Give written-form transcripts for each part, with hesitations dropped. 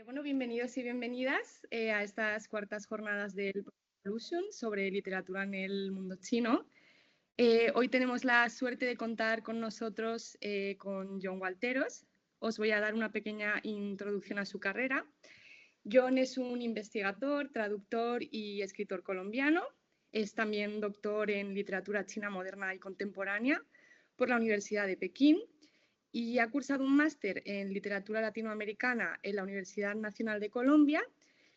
Bueno, bienvenidos y bienvenidas a estas cuartas jornadas del Evolution sobre literatura en el mundo chino. Hoy tenemos la suerte de contar con nosotros con Jon Walteros. Os voy a dar una pequeña introducción a su carrera. Jon es un investigador, traductor y escritor colombiano. Es también doctor en literatura china moderna y contemporánea por la Universidad de Pekín y ha cursado un máster en literatura latinoamericana en la Universidad Nacional de Colombia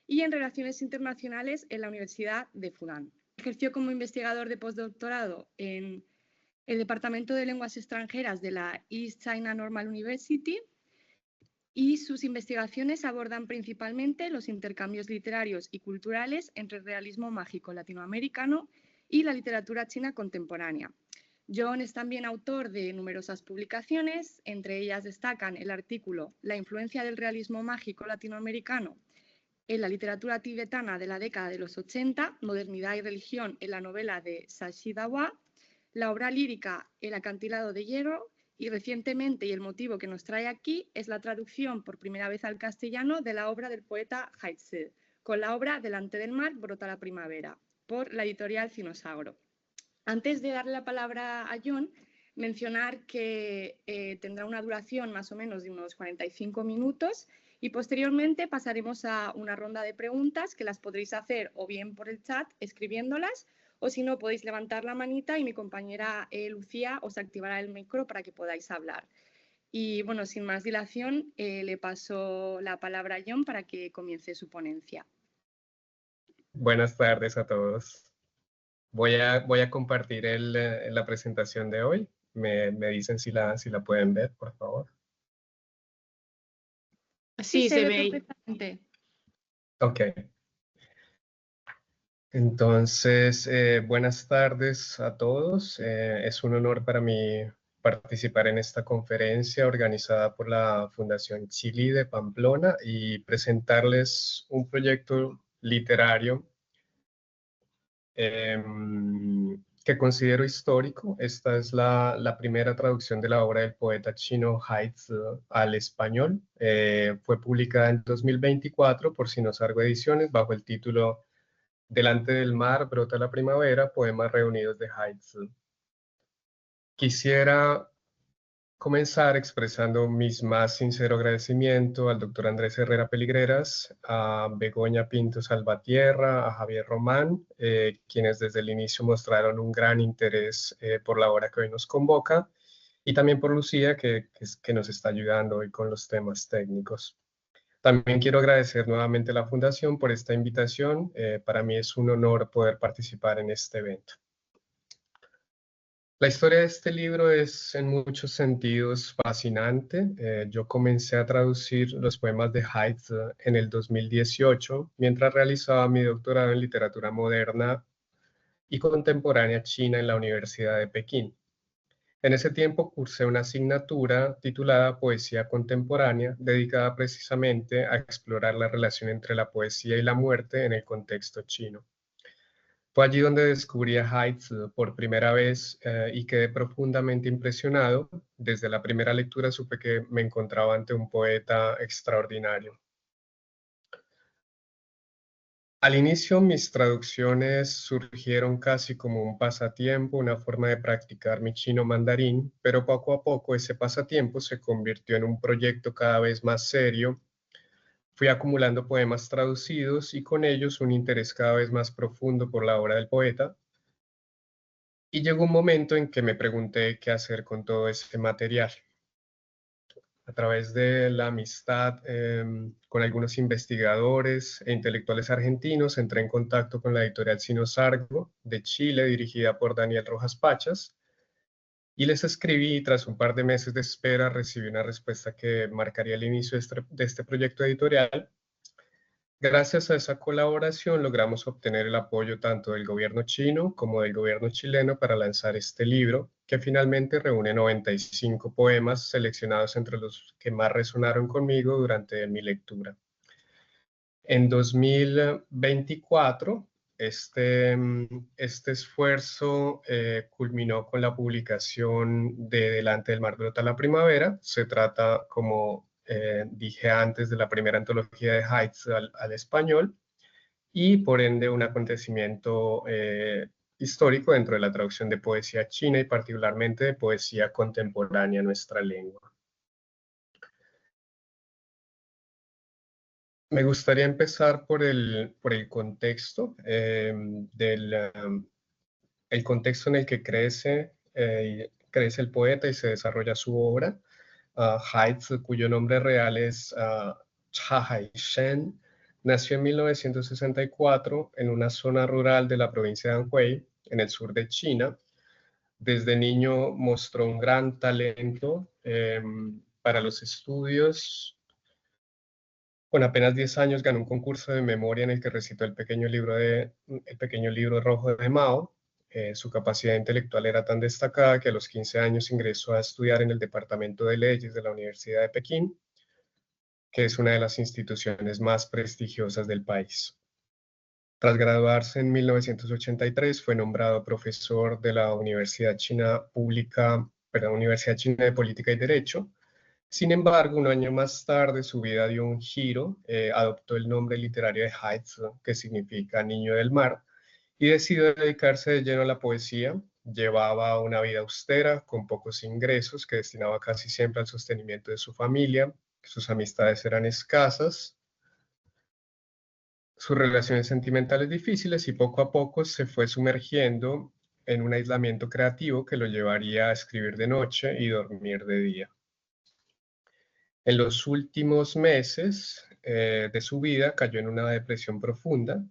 y en relaciones internacionales en la Universidad de Fudan. Ejerció como investigador de postdoctorado en el Departamento de Lenguas Extranjeras de la East China Normal University y sus investigaciones abordan principalmente los intercambios literarios y culturales entre el realismo mágico latinoamericano y la literatura china contemporánea. Jon es también autor de numerosas publicaciones, entre ellas destacan el artículo La influencia del realismo mágico latinoamericano en la literatura tibetana de la década de los 80, Modernidad y religión en la novela de Sashi Dawa, la obra lírica El acantilado de hierro y recientemente, y el motivo que nos trae aquí, es la traducción por primera vez al castellano de la obra del poeta Haize, con la obra Delante del mar brota la primavera, por la editorial Cinosagro. Antes de darle la palabra a Jon, mencionar que tendrá una duración más o menos de unos 45 minutos y posteriormente pasaremos a una ronda de preguntas que las podréis hacer o bien por el chat escribiéndolas o si no podéis levantar la manita y mi compañera Lucía os activará el micro para que podáis hablar. Y bueno, sin más dilación, le paso la palabra a Jon para que comience su ponencia. Buenas tardes a todos. Voy a compartir la presentación de hoy. Me dicen si la pueden ver, por favor. Sí, se ve perfectamente. Ok. Entonces, buenas tardes a todos. Es un honor para mí participar en esta conferencia organizada por la Fundación Chili de Pamplona y presentarles un proyecto literario que considero histórico. Esta es la primera traducción de la obra del poeta chino Haize al español. Fue publicada en 2024 por Cinosargo Ediciones bajo el título Delante del mar brota la primavera, poemas reunidos de Haize. Quisiera comenzar expresando mis más sincero agradecimiento al doctor Andrés Herrera Peligreras, a Begoña Pinto Salvatierra, a Javier Román, quienes desde el inicio mostraron un gran interés por la obra que hoy nos convoca, y también por Lucía, que nos está ayudando hoy con los temas técnicos. También quiero agradecer nuevamente a la Fundación por esta invitación. Para mí es un honor poder participar en este evento. La historia de este libro es en muchos sentidos fascinante. Yo comencé a traducir los poemas de Haize en el 2018, mientras realizaba mi doctorado en literatura moderna y contemporánea china en la Universidad de Pekín. En ese tiempo cursé una asignatura titulada Poesía Contemporánea, dedicada precisamente a explorar la relación entre la poesía y la muerte en el contexto chino. Fue allí donde descubrí a Haize por primera vez y quedé profundamente impresionado. Desde la primera lectura supe que me encontraba ante un poeta extraordinario. Al inicio mis traducciones surgieron casi como un pasatiempo, una forma de practicar mi chino mandarín, pero poco a poco ese pasatiempo se convirtió en un proyecto cada vez más serio. Fui acumulando poemas traducidos y con ellos un interés cada vez más profundo por la obra del poeta. Y llegó un momento en que me pregunté qué hacer con todo ese material. A través de la amistad con algunos investigadores e intelectuales argentinos, entré en contacto con la editorial Cinosargo de Chile, dirigida por Daniel Rojas Pachas, y les escribí y tras un par de meses de espera recibí una respuesta que marcaría el inicio de este proyecto editorial. Gracias a esa colaboración logramos obtener el apoyo tanto del gobierno chino como del gobierno chileno para lanzar este libro, que finalmente reúne 95 poemas seleccionados entre los que más resonaron conmigo durante mi lectura. En 2024, este esfuerzo culminó con la publicación de Delante del mar brota la primavera. Se trata, como dije antes, de la primera antología de Heights al español, y por ende un acontecimiento histórico dentro de la traducción de poesía china y particularmente de poesía contemporánea a nuestra lengua. Me gustaría empezar por el contexto, el contexto en el que crece el poeta y se desarrolla su obra. Heights, cuyo nombre real es Cha Haishen, nació en 1964 en una zona rural de la provincia de Anhui, en el sur de China. Desde niño mostró un gran talento para los estudios. Con apenas 10 años ganó un concurso de memoria en el que recitó el pequeño libro rojo de Mao. Su capacidad intelectual era tan destacada que a los 15 años ingresó a estudiar en el Departamento de Leyes de la Universidad de Pekín, que es una de las instituciones más prestigiosas del país. Tras graduarse en 1983, fue nombrado profesor de la Universidad China de Política y Derecho. Sin embargo, un año más tarde su vida dio un giro, adoptó el nombre literario de Heights, que significa niño del mar, y decidió dedicarse de lleno a la poesía. Llevaba una vida austera, con pocos ingresos, que destinaba casi siempre al sostenimiento de su familia. Sus amistades eran escasas, sus relaciones sentimentales difíciles, y poco a poco se fue sumergiendo en un aislamiento creativo que lo llevaría a escribir de noche y dormir de día. En los últimos meses de su vida cayó en una depresión profunda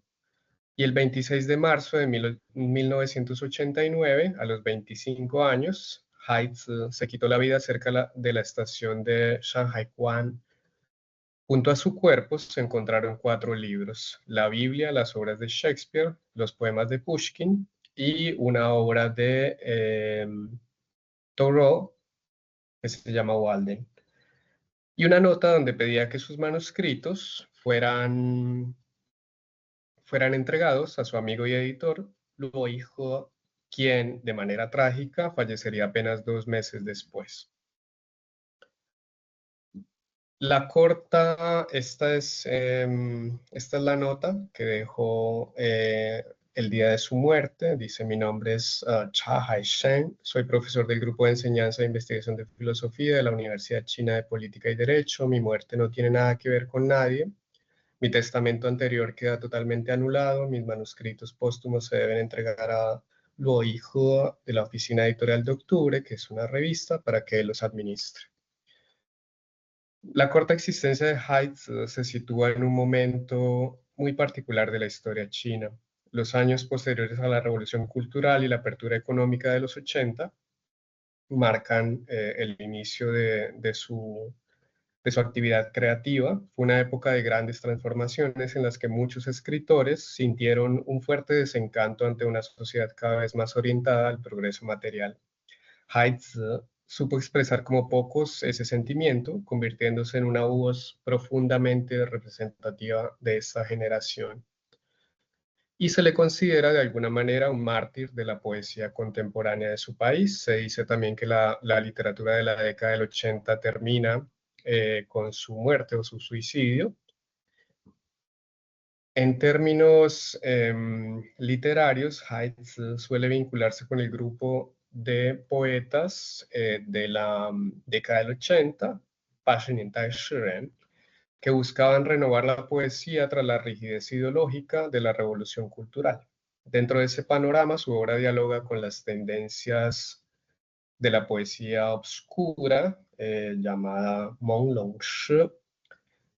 y el 26 de marzo de 1989, a los 25 años, Heights se quitó la vida cerca de la estación de Shanghaiquan. Junto a su cuerpo se encontraron 4 libros: la Biblia, las obras de Shakespeare, los poemas de Pushkin y una obra de Thoreau que se llama Walden. Y una nota donde pedía que sus manuscritos fueran entregados a su amigo y editor, Luo Yihe, quien de manera trágica fallecería apenas 2 meses después. Esta es la nota que dejó el día de su muerte. Dice: mi nombre es Cha Haishen, soy profesor del Grupo de Enseñanza e Investigación de Filosofía de la Universidad China de Política y Derecho. Mi muerte no tiene nada que ver con nadie. Mi testamento anterior queda totalmente anulado. Mis manuscritos póstumos se deben entregar a Luo Yihe de la Oficina Editorial de Octubre, que es una revista, para que él los administre. La corta existencia de Heights se sitúa en un momento muy particular de la historia china. Los años posteriores a la Revolución Cultural y la apertura económica de los 80 marcan el inicio de su actividad creativa. Fue una época de grandes transformaciones en las que muchos escritores sintieron un fuerte desencanto ante una sociedad cada vez más orientada al progreso material. Heights supo expresar como pocos ese sentimiento, convirtiéndose en una voz profundamente representativa de esta generación. Y se le considera de alguna manera un mártir de la poesía contemporánea de su país. Se dice también que la literatura de la década del 80 termina con su muerte o su suicidio. En términos literarios, Heights suele vincularse con el grupo de poetas de la década del 80, que buscaban renovar la poesía tras la rigidez ideológica de la revolución cultural. Dentro de ese panorama, su obra dialoga con las tendencias de la poesía obscura, llamada Monglongshi,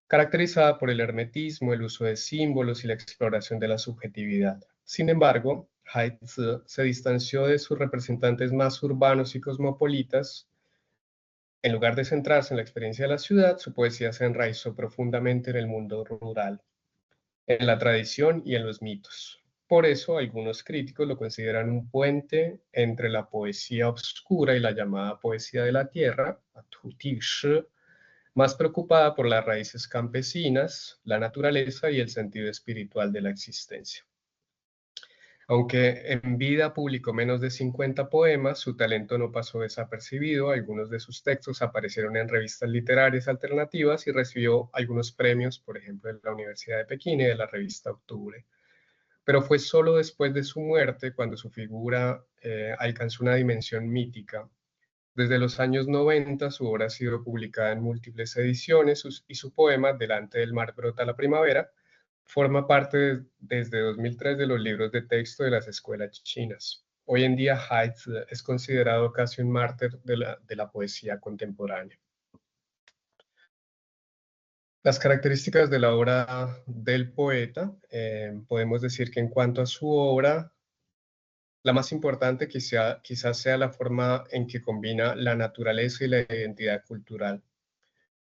caracterizada por el hermetismo, el uso de símbolos y la exploración de la subjetividad. Sin embargo, Heights se distanció de sus representantes más urbanos y cosmopolitas. En lugar de centrarse en la experiencia de la ciudad, su poesía se enraizó profundamente en el mundo rural, en la tradición y en los mitos. Por eso, algunos críticos lo consideran un puente entre la poesía obscura y la llamada poesía de la tierra, más preocupada por las raíces campesinas, la naturaleza y el sentido espiritual de la existencia. Aunque en vida publicó menos de 50 poemas, su talento no pasó desapercibido. Algunos de sus textos aparecieron en revistas literarias alternativas y recibió algunos premios, por ejemplo, de la Universidad de Pekín y de la revista Octubre. Pero fue solo después de su muerte cuando su figura alcanzó una dimensión mítica. Desde los años 90, su obra ha sido publicada en múltiples ediciones y su poema, Delante del mar brota la primavera, forma parte desde 2003 de los libros de texto de las escuelas chinas. Hoy en día, Haidt es considerado casi un mártir de la poesía contemporánea. Las características de la obra del poeta, podemos decir que en cuanto a su obra, la más importante quizás sea la forma en que combina la naturaleza y la identidad cultural.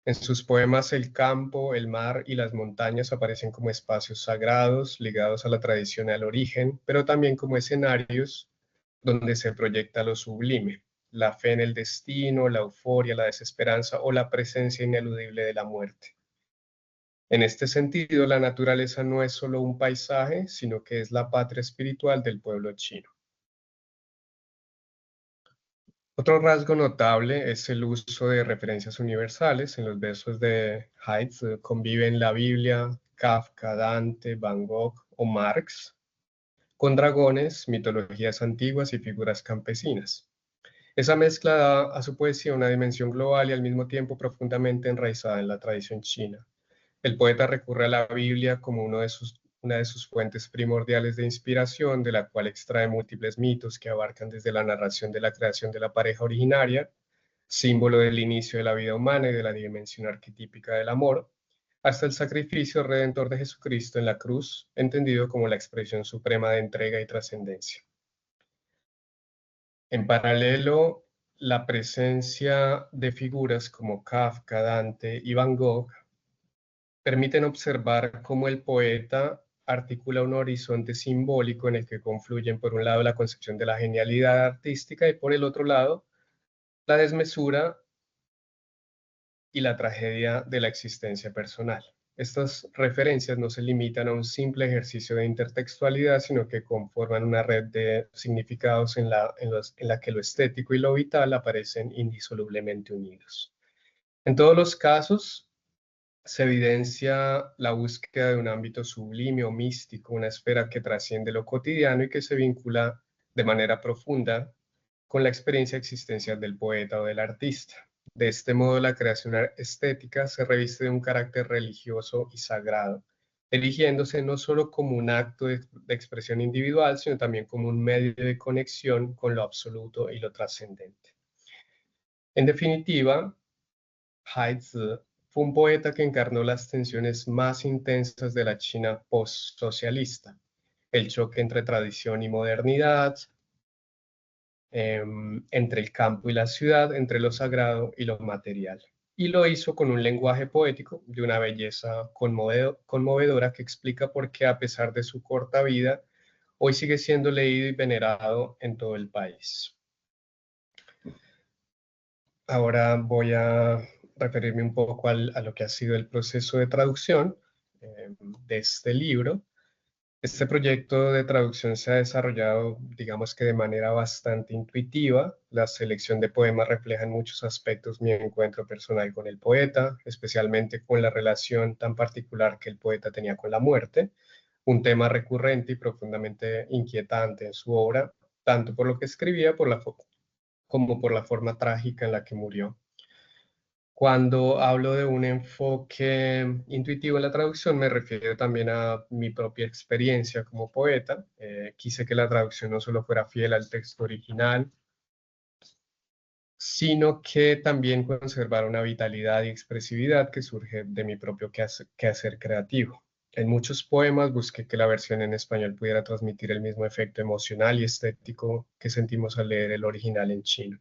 En sus poemas el campo, el mar y las montañas aparecen como espacios sagrados ligados a la tradición y al origen, pero también como escenarios donde se proyecta lo sublime, la fe en el destino, la euforia, la desesperanza o la presencia ineludible de la muerte. En este sentido, la naturaleza no es solo un paisaje, sino que es la patria espiritual del pueblo chino. Otro rasgo notable es el uso de referencias universales. En los versos de Haidt conviven la Biblia, Kafka, Dante, Van Gogh o Marx, con dragones, mitologías antiguas y figuras campesinas. Esa mezcla da a su poesía una dimensión global y al mismo tiempo profundamente enraizada en la tradición china. El poeta recurre a la Biblia como una de sus fuentes primordiales de inspiración, de la cual extrae múltiples mitos que abarcan desde la narración de la creación de la pareja originaria, símbolo del inicio de la vida humana y de la dimensión arquetípica del amor, hasta el sacrificio redentor de Jesucristo en la cruz, entendido como la expresión suprema de entrega y trascendencia. En paralelo, la presencia de figuras como Kafka, Dante y Van Gogh permiten observar cómo el poeta articula un horizonte simbólico en el que confluyen por un lado la concepción de la genialidad artística y por el otro lado la desmesura y la tragedia de la existencia personal. Estas referencias no se limitan a un simple ejercicio de intertextualidad, sino que conforman una red de significados en la que lo estético y lo vital aparecen indisolublemente unidos. En todos los casos, se evidencia la búsqueda de un ámbito sublime o místico, una esfera que trasciende lo cotidiano y que se vincula de manera profunda con la experiencia existencial del poeta o del artista. De este modo, la creación estética se reviste de un carácter religioso y sagrado, erigiéndose no solo como un acto de expresión individual, sino también como un medio de conexión con lo absoluto y lo trascendente. En definitiva, Haidt fue un poeta que encarnó las tensiones más intensas de la China post-socialista, el choque entre tradición y modernidad, entre el campo y la ciudad, entre lo sagrado y lo material. Y lo hizo con un lenguaje poético de una belleza conmovedora que explica por qué, a pesar de su corta vida, hoy sigue siendo leído y venerado en todo el país. Ahora voy a referirme un poco a lo que ha sido el proceso de traducción de este libro. Este proyecto de traducción se ha desarrollado, digamos que de manera bastante intuitiva. La selección de poemas refleja en muchos aspectos mi encuentro personal con el poeta, especialmente con la relación tan particular que el poeta tenía con la muerte, un tema recurrente y profundamente inquietante en su obra, tanto por lo que escribía como por la forma trágica en la que murió. Cuando hablo de un enfoque intuitivo en la traducción, me refiero también a mi propia experiencia como poeta. Quise que la traducción no solo fuera fiel al texto original, sino que también conservara una vitalidad y expresividad que surge de mi propio quehacer creativo. En muchos poemas busqué que la versión en español pudiera transmitir el mismo efecto emocional y estético que sentimos al leer el original en chino.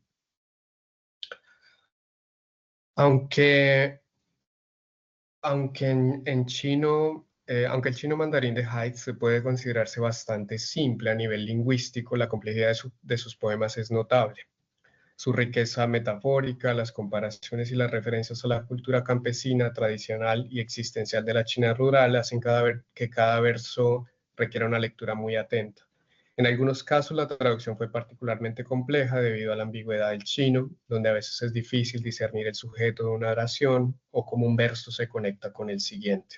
Aunque en chino, aunque el chino mandarín de Haidt se puede considerarse bastante simple a nivel lingüístico, la complejidad de sus poemas es notable. Su riqueza metafórica, las comparaciones y las referencias a la cultura campesina, tradicional y existencial de la China rural hacen que cada verso requiera una lectura muy atenta. En algunos casos la traducción fue particularmente compleja debido a la ambigüedad del chino, donde a veces es difícil discernir el sujeto de una oración o cómo un verso se conecta con el siguiente.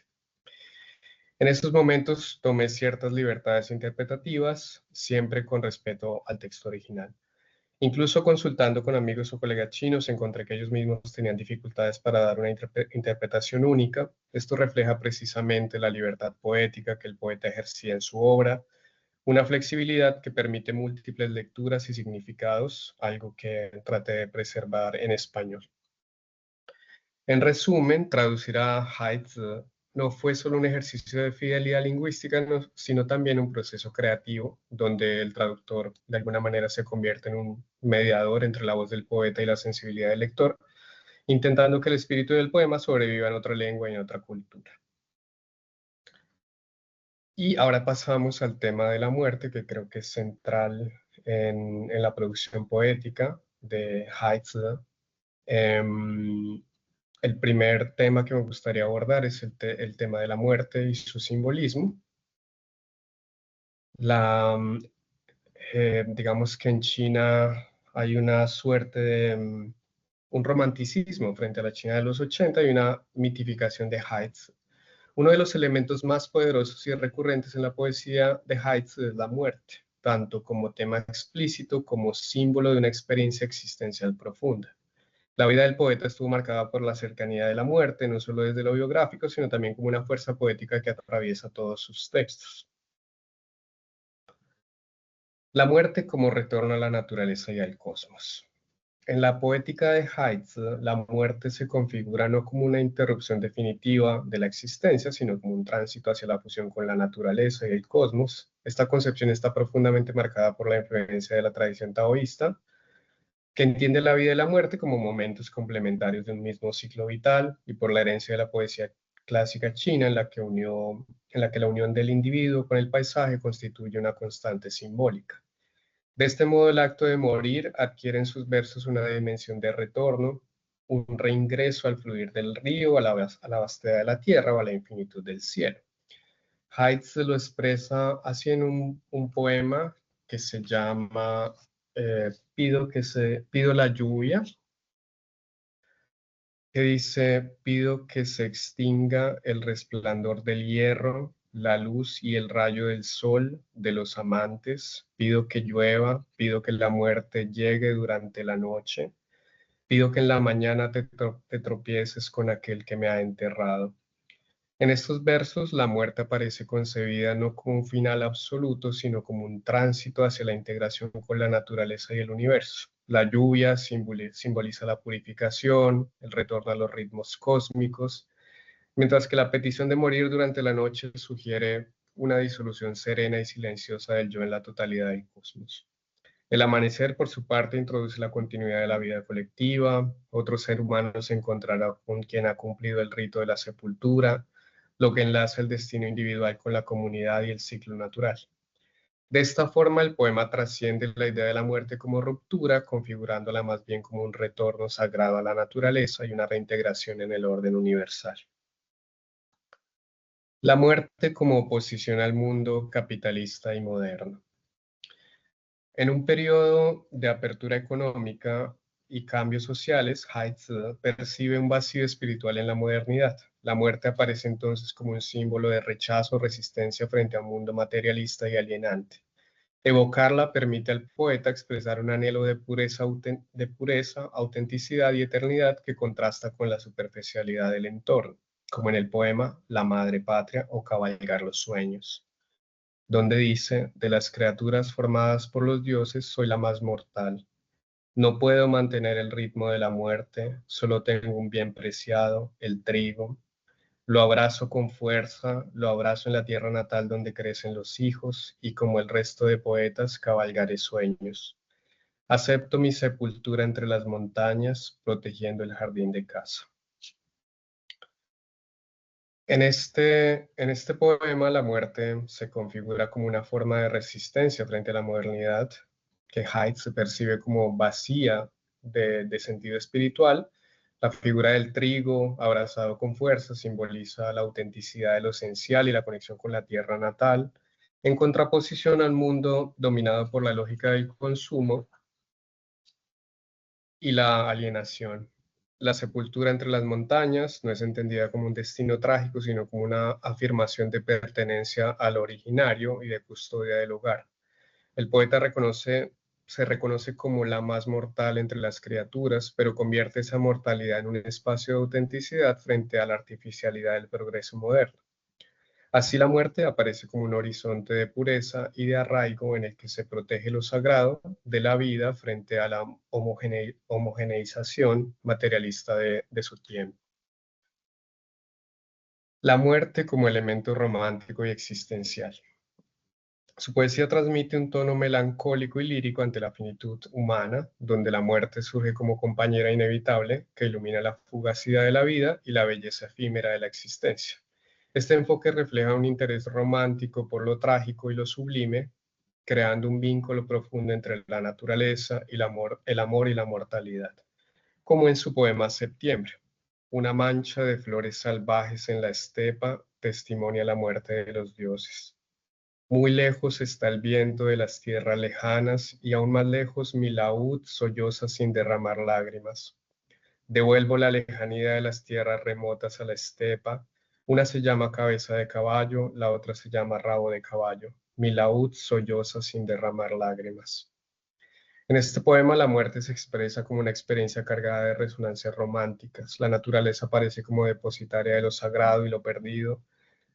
En estos momentos tomé ciertas libertades interpretativas, siempre con respeto al texto original. Incluso consultando con amigos o colegas chinos, encontré que ellos mismos tenían dificultades para dar una interpretación única. Esto refleja precisamente la libertad poética que el poeta ejercía en su obra, una flexibilidad que permite múltiples lecturas y significados, algo que traté de preservar en español. En resumen, traducir a Haizi no fue solo un ejercicio de fidelidad lingüística, sino también un proceso creativo, donde el traductor de alguna manera se convierte en un mediador entre la voz del poeta y la sensibilidad del lector, intentando que el espíritu del poema sobreviva en otra lengua y en otra cultura. Y ahora pasamos al tema de la muerte, que creo que es central en la producción poética de Haizi. El primer tema que me gustaría abordar es el tema de la muerte y su simbolismo. Digamos que en China hay una suerte de un romanticismo frente a la China de los 80 y una mitificación de Haizi. Uno de los elementos más poderosos y recurrentes en la poesía de Haizi es la muerte, tanto como tema explícito como símbolo de una experiencia existencial profunda. La vida del poeta estuvo marcada por la cercanía de la muerte, no solo desde lo biográfico, sino también como una fuerza poética que atraviesa todos sus textos. La muerte como retorno a la naturaleza y al cosmos. En la poética de Haizi, la muerte se configura no como una interrupción definitiva de la existencia, sino como un tránsito hacia la fusión con la naturaleza y el cosmos. Esta concepción está profundamente marcada por la influencia de la tradición taoísta, que entiende la vida y la muerte como momentos complementarios de un mismo ciclo vital, y por la herencia de la poesía clásica china, en la que la unión del individuo con el paisaje constituye una constante simbólica. De este modo, el acto de morir adquiere en sus versos una dimensión de retorno, un reingreso al fluir del río, a la vastedad de la tierra o a la infinitud del cielo. Haidt se lo expresa así en un poema que se llama Pido la lluvia, que dice: pido que se extinga el resplandor del hierro, la luz y el rayo del sol de los amantes, pido que llueva, pido que la muerte llegue durante la noche, pido que en la mañana te tropieces con aquel que me ha enterrado. En estos versos, la muerte aparece concebida no como un final absoluto, sino como un tránsito hacia la integración con la naturaleza y el universo. La lluvia simboliza la purificación, el retorno a los ritmos cósmicos, mientras que la petición de morir durante la noche sugiere una disolución serena y silenciosa del yo en la totalidad del cosmos. El amanecer, por su parte, introduce la continuidad de la vida colectiva. Otro ser humano se encontrará con quien ha cumplido el rito de la sepultura, lo que enlaza el destino individual con la comunidad y el ciclo natural. De esta forma, el poema trasciende la idea de la muerte como ruptura, configurándola más bien como un retorno sagrado a la naturaleza y una reintegración en el orden universal. La muerte como oposición al mundo capitalista y moderno. En un periodo de apertura económica y cambios sociales, Haidt percibe un vacío espiritual en la modernidad. La muerte aparece entonces como un símbolo de rechazo o resistencia frente a un mundo materialista y alienante. Evocarla permite al poeta expresar un anhelo de pureza, autenticidad y eternidad que contrasta con la superficialidad del entorno, como en el poema La Madre Patria o Cabalgar los Sueños, donde dice: de las criaturas formadas por los dioses soy la más mortal. No puedo mantener el ritmo de la muerte, solo tengo un bien preciado, el trigo. Lo abrazo con fuerza, lo abrazo en la tierra natal donde crecen los hijos, y como el resto de poetas cabalgaré sueños. Acepto mi sepultura entre las montañas, protegiendo el jardín de casa. En este poema, la muerte se configura como una forma de resistencia frente a la modernidad, que Haidt se percibe como vacía de sentido espiritual. La figura del trigo, abrazado con fuerza, simboliza la autenticidad de lo esencial y la conexión con la tierra natal. en contraposición al mundo dominado por la lógica del consumo y la alienación. La sepultura entre las montañas no es entendida como un destino trágico, sino como una afirmación de pertenencia al originario y de custodia del hogar. El poeta se reconoce como la más mortal entre las criaturas, pero convierte esa mortalidad en un espacio de autenticidad frente a la artificialidad del progreso moderno. Así la muerte aparece como un horizonte de pureza y de arraigo en el que se protege lo sagrado de la vida frente a la homogeneización materialista de su tiempo. La muerte como elemento romántico y existencial. Su poesía transmite un tono melancólico y lírico ante la finitud humana, donde la muerte surge como compañera inevitable que ilumina la fugacidad de la vida y la belleza efímera de la existencia. Este enfoque refleja un interés romántico por lo trágico y lo sublime, creando un vínculo profundo entre la naturaleza y el amor y la mortalidad, como en su poema Septiembre. Una mancha de flores salvajes en la estepa testimonia la muerte de los dioses. Muy lejos está el viento de las tierras lejanas y aún más lejos mi laúd solloza sin derramar lágrimas. Devuelvo la lejanía de las tierras remotas a la estepa. Una se llama cabeza de caballo, la otra se llama rabo de caballo. Mi laúd solloza sin derramar lágrimas. En este poema la muerte se expresa como una experiencia cargada de resonancias románticas. La naturaleza aparece como depositaria de lo sagrado y lo perdido.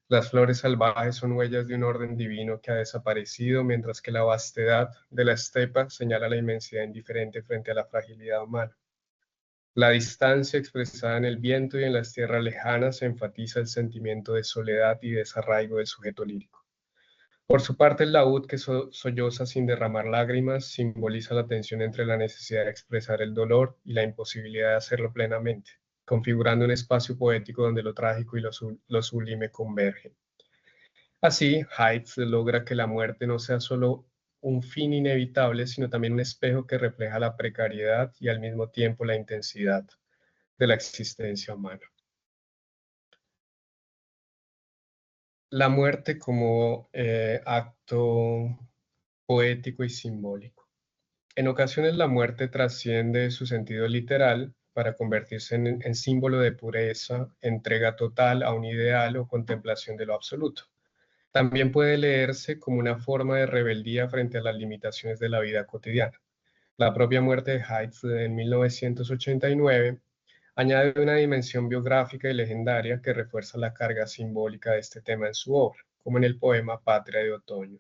Las flores salvajes son huellas de un orden divino que ha desaparecido, mientras que la vastedad de la estepa señala la inmensidad indiferente frente a la fragilidad humana. La distancia expresada en el viento y en las tierras lejanas enfatiza el sentimiento de soledad y desarraigo del sujeto lírico. Por su parte, el laúd, que solloza sin derramar lágrimas, simboliza la tensión entre la necesidad de expresar el dolor y la imposibilidad de hacerlo plenamente, configurando un espacio poético donde lo trágico y lo sublime convergen. Así, Heights logra que la muerte no sea solo un fin inevitable, sino también un espejo que refleja la precariedad y al mismo tiempo la intensidad de la existencia humana. La muerte como acto poético y simbólico. En ocasiones la muerte trasciende su sentido literal para convertirse en símbolo de pureza, entrega total a un ideal o contemplación de lo absoluto. También puede leerse como una forma de rebeldía frente a las limitaciones de la vida cotidiana. La propia muerte de Heights en 1989 añade una dimensión biográfica y legendaria que refuerza la carga simbólica de este tema en su obra, como en el poema Patria de Otoño.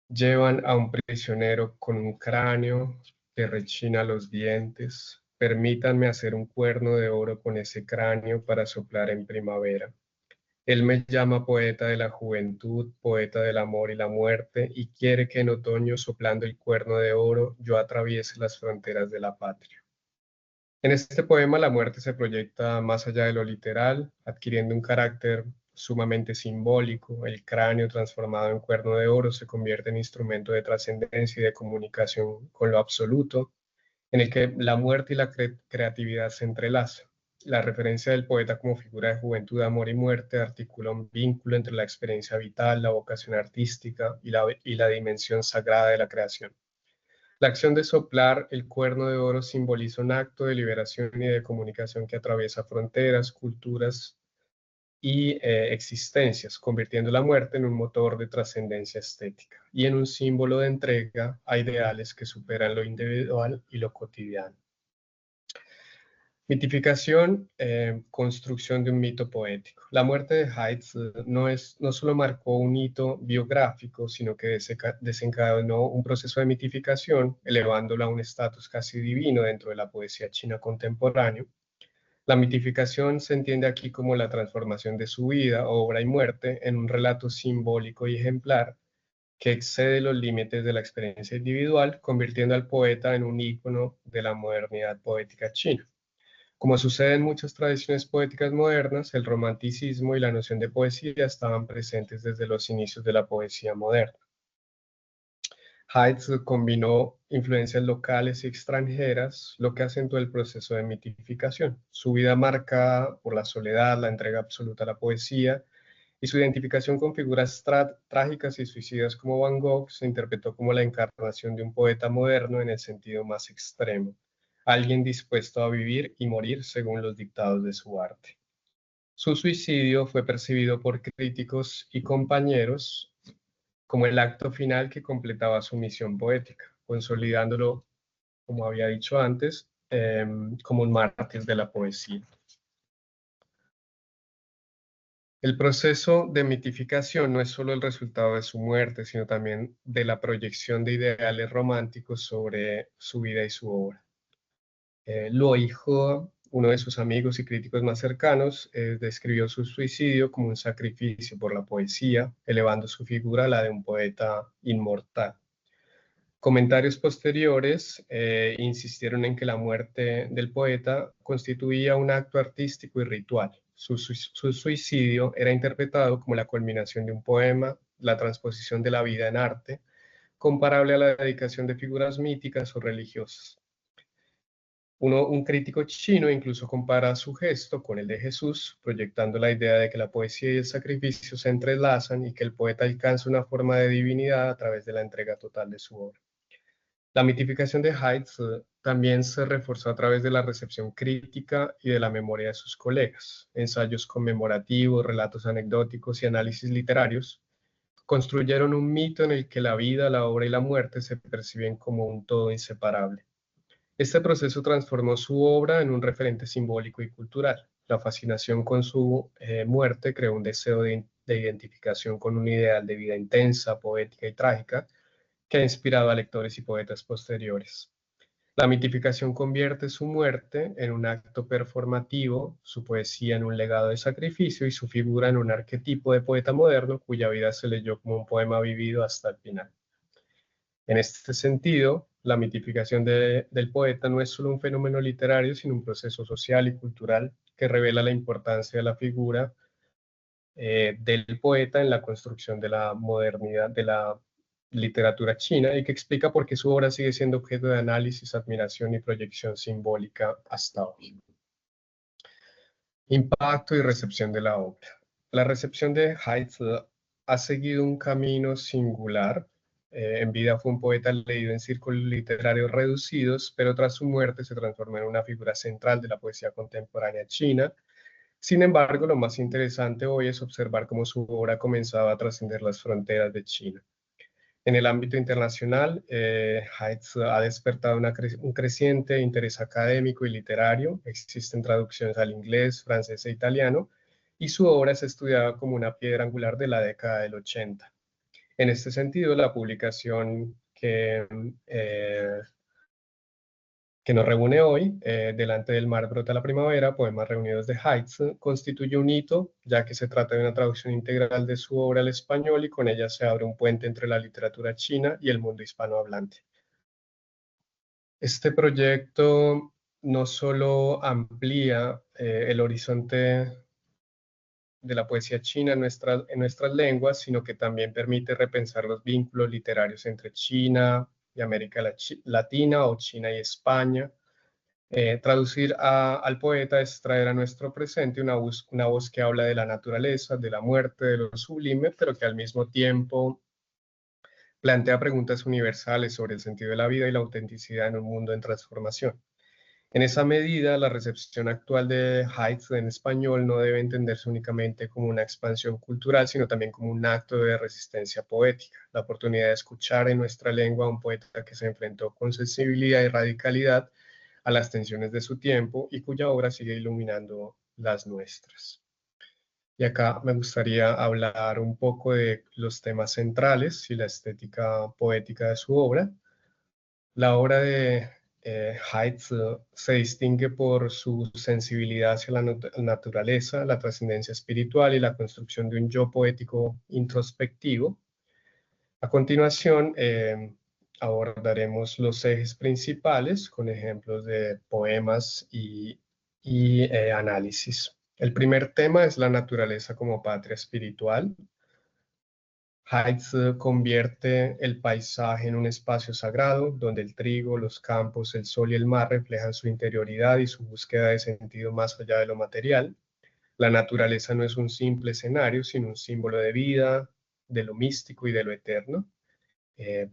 Llevan a un prisionero con un cráneo que rechina los dientes. Permítanme hacer un cuerno de oro con ese cráneo para soplar en primavera. Él me llama poeta de la juventud, poeta del amor y la muerte, y quiere que en otoño, soplando el cuerno de oro, yo atraviese las fronteras de la patria. En este poema la muerte se proyecta más allá de lo literal, adquiriendo un carácter sumamente simbólico. El cráneo transformado en cuerno de oro se convierte en instrumento de trascendencia y de comunicación con lo absoluto, en el que la muerte y la creatividad se entrelazan. La referencia del poeta como figura de juventud, amor y muerte articula un vínculo entre la experiencia vital, la vocación artística y la dimensión sagrada de la creación. La acción de soplar el cuerno de oro simboliza un acto de liberación y de comunicación que atraviesa fronteras, culturas y existencias, convirtiendo la muerte en un motor de trascendencia estética y en un símbolo de entrega a ideales que superan lo individual y lo cotidiano. Mitificación, construcción de un mito poético. La muerte de Heights no solo marcó un hito biográfico, sino que desencadenó un proceso de mitificación, elevándola a un estatus casi divino dentro de la poesía china contemporánea. La mitificación se entiende aquí como la transformación de su vida, obra y muerte en un relato simbólico y ejemplar que excede los límites de la experiencia individual, convirtiendo al poeta en un ícono de la modernidad poética china. Como sucede en muchas tradiciones poéticas modernas, el romanticismo y la noción de poesía estaban presentes desde los inicios de la poesía moderna. Heights combinó influencias locales y extranjeras, lo que acentuó el proceso de mitificación. Su vida marcada por la soledad, la entrega absoluta a la poesía, y su identificación con figuras trágicas y suicidas como Van Gogh se interpretó como la encarnación de un poeta moderno en el sentido más extremo, alguien dispuesto a vivir y morir según los dictados de su arte. Su suicidio fue percibido por críticos y compañeros como el acto final que completaba su misión poética, consolidándolo, como había dicho antes, como un mártir de la poesía. El proceso de mitificación no es solo el resultado de su muerte, sino también de la proyección de ideales románticos sobre su vida y su obra. Luo Yihe, uno de sus amigos y críticos más cercanos, describió su suicidio como un sacrificio por la poesía, elevando su figura a la de un poeta inmortal. Comentarios posteriores insistieron en que la muerte del poeta constituía un acto artístico y ritual. Su suicidio era interpretado como la culminación de un poema, la transposición de la vida en arte, comparable a la dedicación de figuras míticas o religiosas. Un crítico chino incluso compara su gesto con el de Jesús, proyectando la idea de que la poesía y el sacrificio se entrelazan y que el poeta alcanza una forma de divinidad a través de la entrega total de su obra. La mitificación de Haidt también se reforzó a través de la recepción crítica y de la memoria de sus colegas. Ensayos conmemorativos, relatos anecdóticos y análisis literarios construyeron un mito en el que la vida, la obra y la muerte se perciben como un todo inseparable. Este proceso transformó su obra en un referente simbólico y cultural. La fascinación con su muerte creó un deseo de identificación con un ideal de vida intensa, poética y trágica, que ha inspirado a lectores y poetas posteriores. La mitificación convierte su muerte en un acto performativo, su poesía en un legado de sacrificio y su figura en un arquetipo de poeta moderno cuya vida se leyó como un poema vivido hasta el final. En este sentido, la mitificación del poeta no es solo un fenómeno literario, sino un proceso social y cultural que revela la importancia de la figura del poeta en la construcción de la modernidad, de la literatura china, y que explica por qué su obra sigue siendo objeto de análisis, admiración y proyección simbólica hasta hoy. Impacto y recepción de la obra. La recepción de Haidt ha seguido un camino singular. En vida fue un poeta leído en círculos literarios reducidos, pero tras su muerte se transformó en una figura central de la poesía contemporánea china. Sin embargo, lo más interesante hoy es observar cómo su obra comenzaba a trascender las fronteras de China. En el ámbito internacional, Haidt ha despertado un creciente interés académico y literario. Existen traducciones al inglés, francés e italiano, y su obra es estudiada como una piedra angular de la década del 80. En este sentido, la publicación que nos reúne hoy, Delante del mar brota la primavera, poemas reunidos de Haidt, constituye un hito, ya que se trata de una traducción integral de su obra al español y con ella se abre un puente entre la literatura china y el mundo hispanohablante. Este proyecto no solo amplía el horizonte de la poesía china en nuestras lenguas, sino que también permite repensar los vínculos literarios entre China y América Latina o China y España. Traducir al poeta es traer a nuestro presente una voz que habla de la naturaleza, de la muerte, de lo sublime, pero que al mismo tiempo plantea preguntas universales sobre el sentido de la vida y la autenticidad en un mundo en transformación. En esa medida, la recepción actual de Haidt en español no debe entenderse únicamente como una expansión cultural, sino también como un acto de resistencia poética, la oportunidad de escuchar en nuestra lengua a un poeta que se enfrentó con sensibilidad y radicalidad a las tensiones de su tiempo y cuya obra sigue iluminando las nuestras. Y acá me gustaría hablar un poco de los temas centrales y la estética poética de su obra. La obra de Haidt se distingue por su sensibilidad hacia la naturaleza, la trascendencia espiritual y la construcción de un yo poético introspectivo. A continuación, abordaremos los ejes principales con ejemplos de poemas y análisis. El primer tema es la naturaleza como patria espiritual. Haidt convierte el paisaje en un espacio sagrado donde el trigo, los campos, el sol y el mar reflejan su interioridad y su búsqueda de sentido más allá de lo material. La naturaleza no es un simple escenario, sino un símbolo de vida, de lo místico y de lo eterno.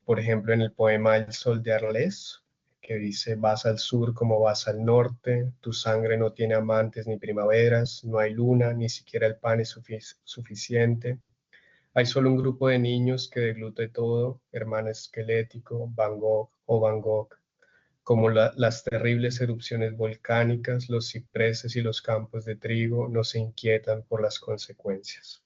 Por ejemplo, en el poema El Sol de Arles, que dice: vas al sur como vas al norte, tu sangre no tiene amantes ni primaveras, no hay luna, ni siquiera el pan es suficiente. Hay solo un grupo de niños que deglute todo, hermano esquelético, Van Gogh o Van Gogh, como las terribles erupciones volcánicas, los cipreses y los campos de trigo no se inquietan por las consecuencias.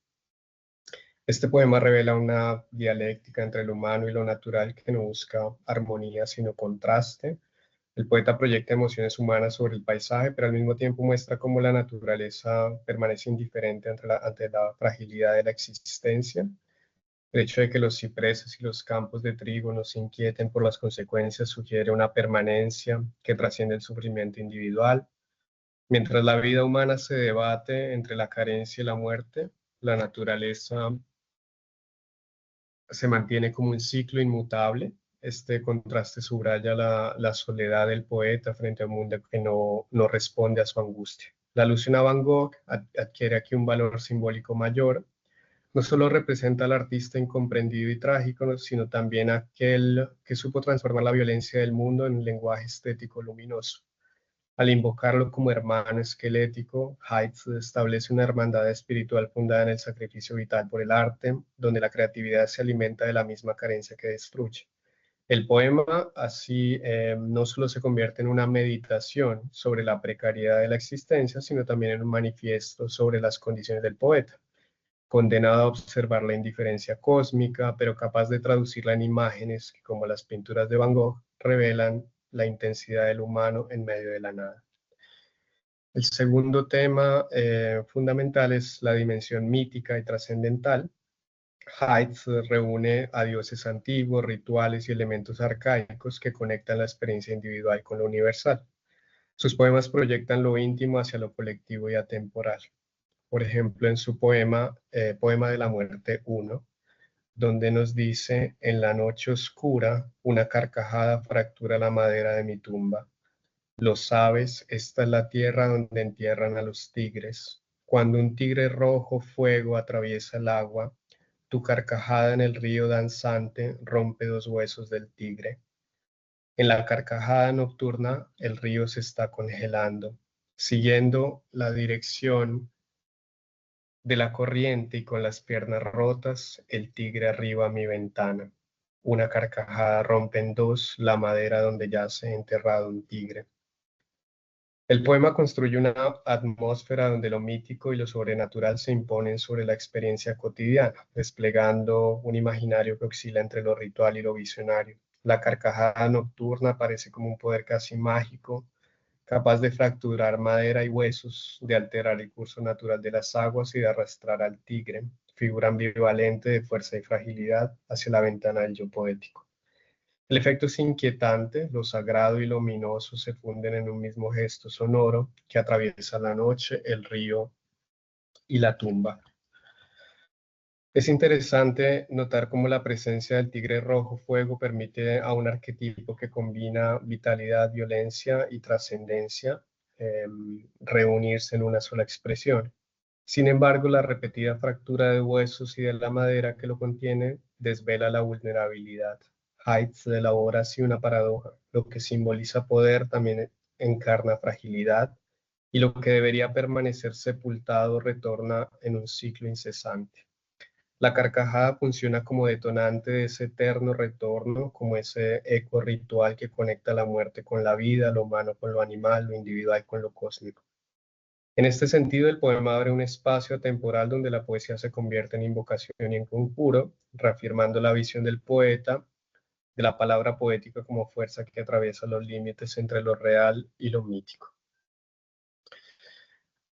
Este poema revela una dialéctica entre lo humano y lo natural que no busca armonía, sino contraste. El poeta proyecta emociones humanas sobre el paisaje, pero al mismo tiempo muestra cómo la naturaleza permanece indiferente ante la fragilidad de la existencia. El hecho de que los cipreses y los campos de trigo no se inquieten por las consecuencias sugiere una permanencia que trasciende el sufrimiento individual. Mientras la vida humana se debate entre la carencia y la muerte, la naturaleza se mantiene como un ciclo inmutable. Este contraste subraya la soledad del poeta frente a un mundo que no responde a su angustia. La alusión a Van Gogh adquiere aquí un valor simbólico mayor. No solo representa al artista incomprendido y trágico, sino también aquel que supo transformar la violencia del mundo en un lenguaje estético luminoso. Al invocarlo como hermano esquelético, Haidt establece una hermandad espiritual fundada en el sacrificio vital por el arte, donde la creatividad se alimenta de la misma carencia que destruye. El poema así no solo se convierte en una meditación sobre la precariedad de la existencia, sino también en un manifiesto sobre las condiciones del poeta, condenado a observar la indiferencia cósmica, pero capaz de traducirla en imágenes que, como las pinturas de Van Gogh, revelan la intensidad del humano en medio de la nada. El segundo tema fundamental es la dimensión mítica y trascendental. Haidt reúne a dioses antiguos, rituales y elementos arcaicos que conectan la experiencia individual con lo universal. Sus poemas proyectan lo íntimo hacia lo colectivo y atemporal. Por ejemplo, en su Poema de la Muerte 1, donde nos dice: en la noche oscura, una carcajada fractura la madera de mi tumba. Lo sabes, esta es la tierra donde entierran a los tigres. Cuando un tigre rojo fuego atraviesa el agua, tu carcajada en el río danzante rompe dos huesos del tigre. En la carcajada nocturna, el río se está congelando. Siguiendo la dirección de la corriente y con las piernas rotas, el tigre arriba a mi ventana. Una carcajada rompe en dos la madera donde yace enterrado un tigre. El poema construye una atmósfera donde lo mítico y lo sobrenatural se imponen sobre la experiencia cotidiana, desplegando un imaginario que oscila entre lo ritual y lo visionario. La carcajada nocturna parece como un poder casi mágico, capaz de fracturar madera y huesos, de alterar el curso natural de las aguas y de arrastrar al tigre, figura ambivalente de fuerza y fragilidad, hacia la ventana del yo poético. El efecto es inquietante, lo sagrado y lo luminoso se funden en un mismo gesto sonoro que atraviesa la noche, el río y la tumba. Es interesante notar cómo la presencia del tigre rojo fuego permite a un arquetipo que combina vitalidad, violencia y trascendencia reunirse en una sola expresión. Sin embargo, la repetida fractura de huesos y de la madera que lo contiene desvela la vulnerabilidad. Haidt elabora así una paradoja: lo que simboliza poder también encarna fragilidad, y lo que debería permanecer sepultado retorna en un ciclo incesante. La carcajada funciona como detonante de ese eterno retorno, como ese eco ritual que conecta la muerte con la vida, lo humano con lo animal, lo individual con lo cósmico. En este sentido, el poema abre un espacio atemporal donde la poesía se convierte en invocación y en conjuro, reafirmando la visión del poeta de la palabra poética como fuerza que atraviesa los límites entre lo real y lo mítico.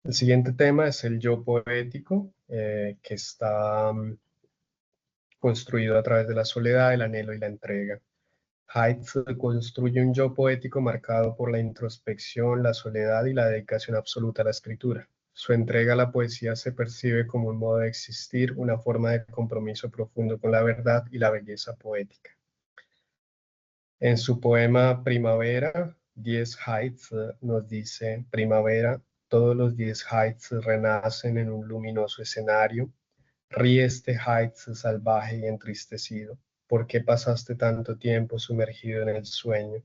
El siguiente tema es el yo poético, que está construido a través de la soledad, el anhelo y la entrega. Haidt construye un yo poético marcado por la introspección, la soledad y la dedicación absoluta a la escritura. Su entrega a la poesía se percibe como un modo de existir, una forma de compromiso profundo con la verdad y la belleza poética. En su poema Primavera, Diez Haidt nos dice: primavera, Todos los 10 Heights renacen en un luminoso escenario. Ríe este Heights salvaje y entristecido. ¿Por qué pasaste tanto tiempo sumergido en el sueño?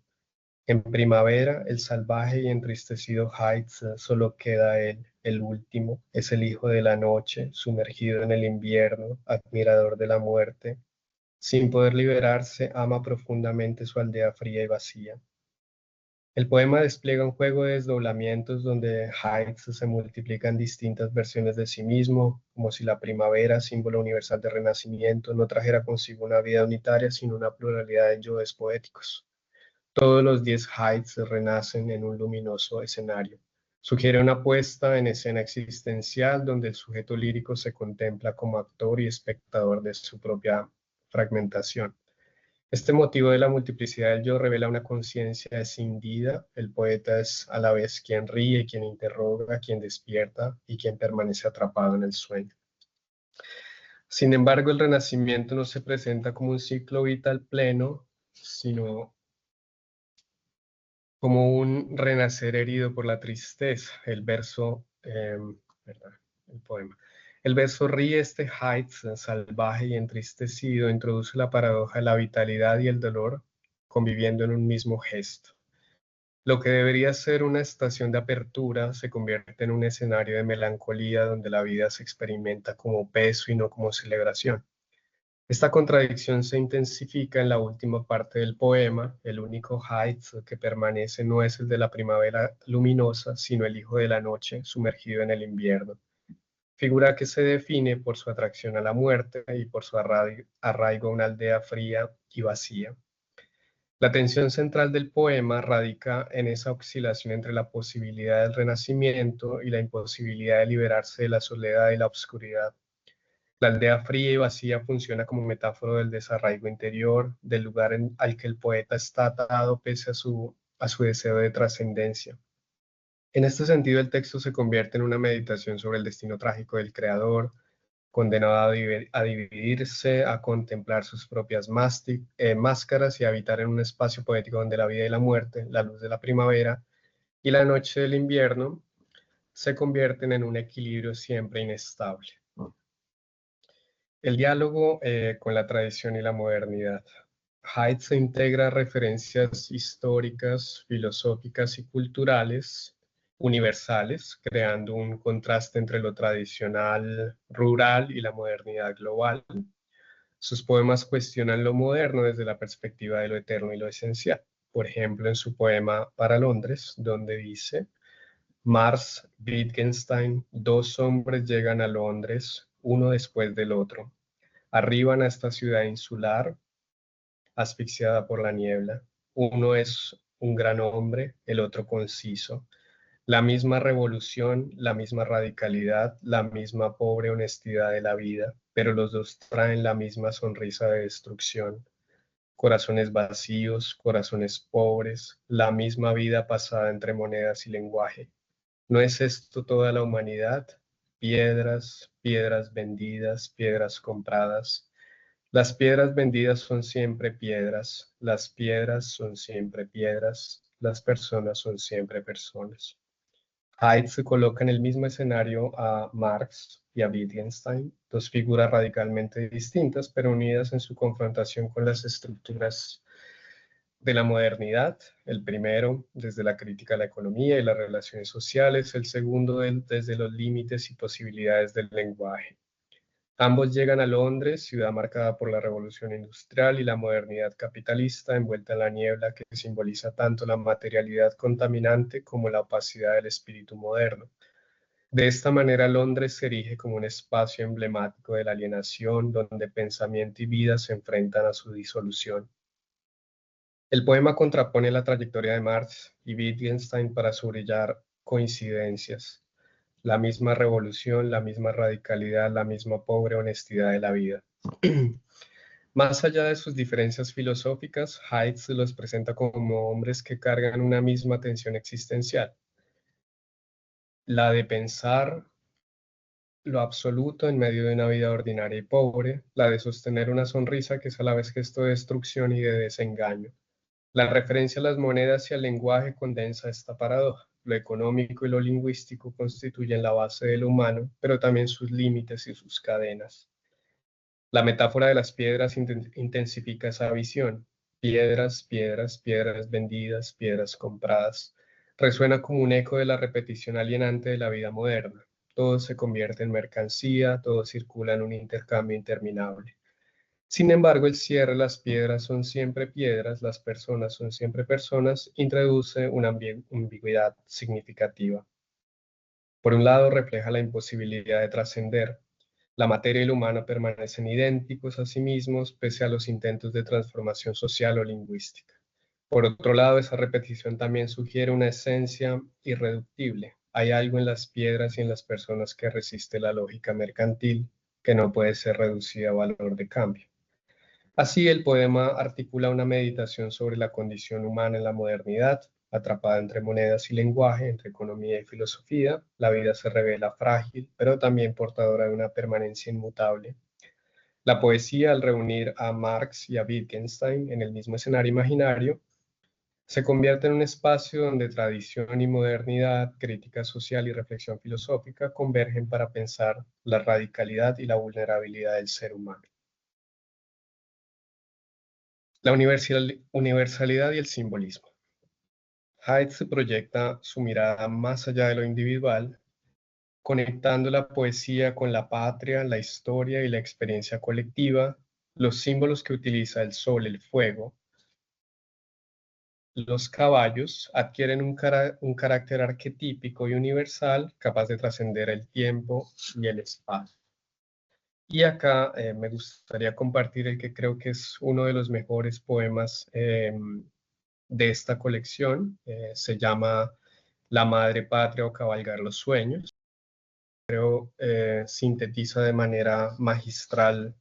En primavera, el salvaje y entristecido Heights solo queda él, el último, es el hijo de la noche, sumergido en el invierno, admirador de la muerte. Sin poder liberarse, ama profundamente su aldea fría y vacía. El poema despliega un juego de desdoblamientos donde Heights se multiplica en distintas versiones de sí mismo, como si la primavera, símbolo universal de renacimiento, no trajera consigo una vida unitaria, sino una pluralidad de yoes poéticos. Todos los 10 Heights renacen en un luminoso escenario. Sugiere una puesta en escena existencial donde el sujeto lírico se contempla como actor y espectador de su propia fragmentación. Este motivo de la multiplicidad del yo revela una conciencia escindida. El poeta es a la vez quien ríe, quien interroga, quien despierta y quien permanece atrapado en el sueño. Sin embargo, el renacimiento no se presenta como un ciclo vital pleno, sino como un renacer herido por la tristeza. El poema. El verso ríe este Heights salvaje y entristecido introduce la paradoja de la vitalidad y el dolor conviviendo en un mismo gesto. Lo que debería ser una estación de apertura se convierte en un escenario de melancolía donde la vida se experimenta como peso y no como celebración. Esta contradicción se intensifica en la última parte del poema. El único Heights que permanece no es el de la primavera luminosa, sino el hijo de la noche sumergido en el invierno. Figura que se define por su atracción a la muerte y por su arraigo a una aldea fría y vacía. La tensión central del poema radica en esa oscilación entre la posibilidad del renacimiento y la imposibilidad de liberarse de la soledad y la oscuridad. La aldea fría y vacía funciona como metáfora del desarraigo interior, del lugar al que el poeta está atado pese a su deseo de trascendencia. En este sentido, el texto se convierte en una meditación sobre el destino trágico del creador, condenado a dividirse, a contemplar sus propias máscaras y a habitar en un espacio poético donde la vida y la muerte, la luz de la primavera y la noche del invierno se convierten en un equilibrio siempre inestable. El diálogo con la tradición y la modernidad. Heights integra referencias históricas, filosóficas y culturales universales, creando un contraste entre lo tradicional rural y la modernidad global. Sus poemas cuestionan lo moderno desde la perspectiva de lo eterno y lo esencial. Por ejemplo, en su poema Para Londres, donde dice: Mars, Wittgenstein, dos hombres llegan a Londres, uno después del otro. Arriban a esta ciudad insular, asfixiada por la niebla. Uno es un gran hombre, el otro conciso. La misma revolución, la misma radicalidad, la misma pobre honestidad de la vida, pero los dos traen la misma sonrisa de destrucción. Corazones vacíos, corazones pobres, la misma vida pasada entre monedas y lenguaje. ¿No es esto toda la humanidad? Piedras, piedras vendidas, piedras compradas. Las piedras vendidas son siempre piedras, las piedras son siempre piedras, las personas son siempre personas. Haidt se coloca en el mismo escenario a Marx y a Wittgenstein, dos figuras radicalmente distintas, pero unidas en su confrontación con las estructuras de la modernidad. El primero, desde la crítica a la economía y las relaciones sociales, el segundo, desde los límites y posibilidades del lenguaje. Ambos llegan a Londres, ciudad marcada por la revolución industrial y la modernidad capitalista, envuelta en la niebla que simboliza tanto la materialidad contaminante como la opacidad del espíritu moderno. De esta manera, Londres se erige como un espacio emblemático de la alienación, donde pensamiento y vida se enfrentan a su disolución. El poema contrapone la trayectoria de Marx y Wittgenstein para subrayar coincidencias. La misma revolución, la misma radicalidad, la misma pobre honestidad de la vida. Más allá de sus diferencias filosóficas, Haidt los presenta como hombres que cargan una misma tensión existencial, la de pensar lo absoluto en medio de una vida ordinaria y pobre, la de sostener una sonrisa que es a la vez gesto de destrucción y de desengaño. La referencia a las monedas y al lenguaje condensa esta paradoja. lo económico y lo lingüístico constituyen la base del humano, pero también sus límites y sus cadenas. La metáfora de las piedras intensifica esa visión. Piedras, piedras, piedras vendidas, piedras compradas. Resuena como un eco de la repetición alienante de la vida moderna. Todo se convierte en mercancía, todo circula en un intercambio interminable. Sin embargo, el cierre, las piedras son siempre piedras, las personas son siempre personas, introduce una ambigüedad significativa. Por un lado, refleja la imposibilidad de trascender. La materia y el humano permanecen idénticos a sí mismos pese a los intentos de transformación social o lingüística. Por otro lado, esa repetición también sugiere una esencia irreductible. Hay algo en las piedras y en las personas que resiste la lógica mercantil, que no puede ser reducida a valor de cambio. Así, el poema articula una meditación sobre la condición humana en la modernidad, atrapada entre monedas y lenguaje, entre economía y filosofía. La vida se revela frágil, pero también portadora de una permanencia inmutable. La poesía, al reunir a Marx y a Wittgenstein en el mismo escenario imaginario, se convierte en un espacio donde tradición y modernidad, crítica social y reflexión filosófica convergen para pensar la radicalidad y la vulnerabilidad del ser humano. La universalidad y el simbolismo. Haidt proyecta su mirada más allá de lo individual, conectando la poesía con la patria, la historia y la experiencia colectiva. Los símbolos que utiliza el sol, el fuego, los caballos adquieren un carácter arquetípico y universal capaz de trascender el tiempo y el espacio. Y acá me gustaría compartir el que creo que es uno de los mejores poemas de esta colección. Se llama La Madre Patria o Cabalgar los Sueños. Creo sintetiza de manera magistral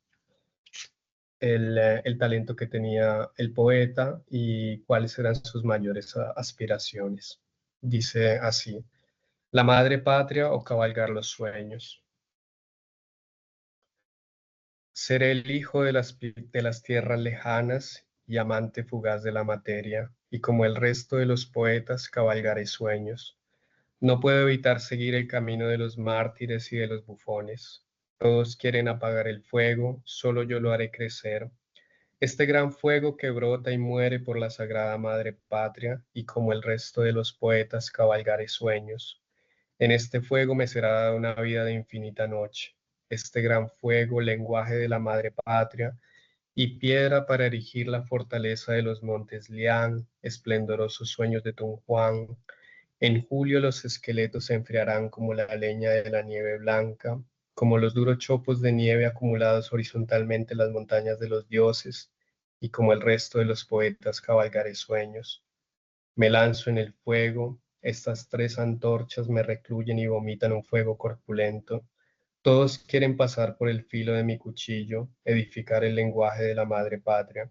el talento que tenía el poeta y cuáles eran sus mayores aspiraciones. Dice así: La Madre Patria o Cabalgar los Sueños. Seré el hijo de las tierras lejanas y amante fugaz de la materia, y como el resto de los poetas cabalgaré sueños. No puedo evitar seguir el camino de los mártires y de los bufones. Todos quieren apagar el fuego, solo yo lo haré crecer. Este gran fuego que brota y muere por la sagrada madre patria, y como el resto de los poetas cabalgaré sueños. En este fuego me será dada una vida de infinita noche. Este gran fuego, lenguaje de la madre patria, y piedra para erigir la fortaleza de los montes Liang, esplendorosos sueños de Tunhuang. En julio los esqueletos se enfriarán como la leña de la nieve blanca, como los duros chopos de nieve acumulados horizontalmente en las montañas de los dioses, y como el resto de los poetas cabalgaré sueños. Me lanzo en el fuego, estas tres antorchas me recluyen y vomitan un fuego corpulento. Todos quieren pasar por el filo de mi cuchillo, edificar el lenguaje de la madre patria.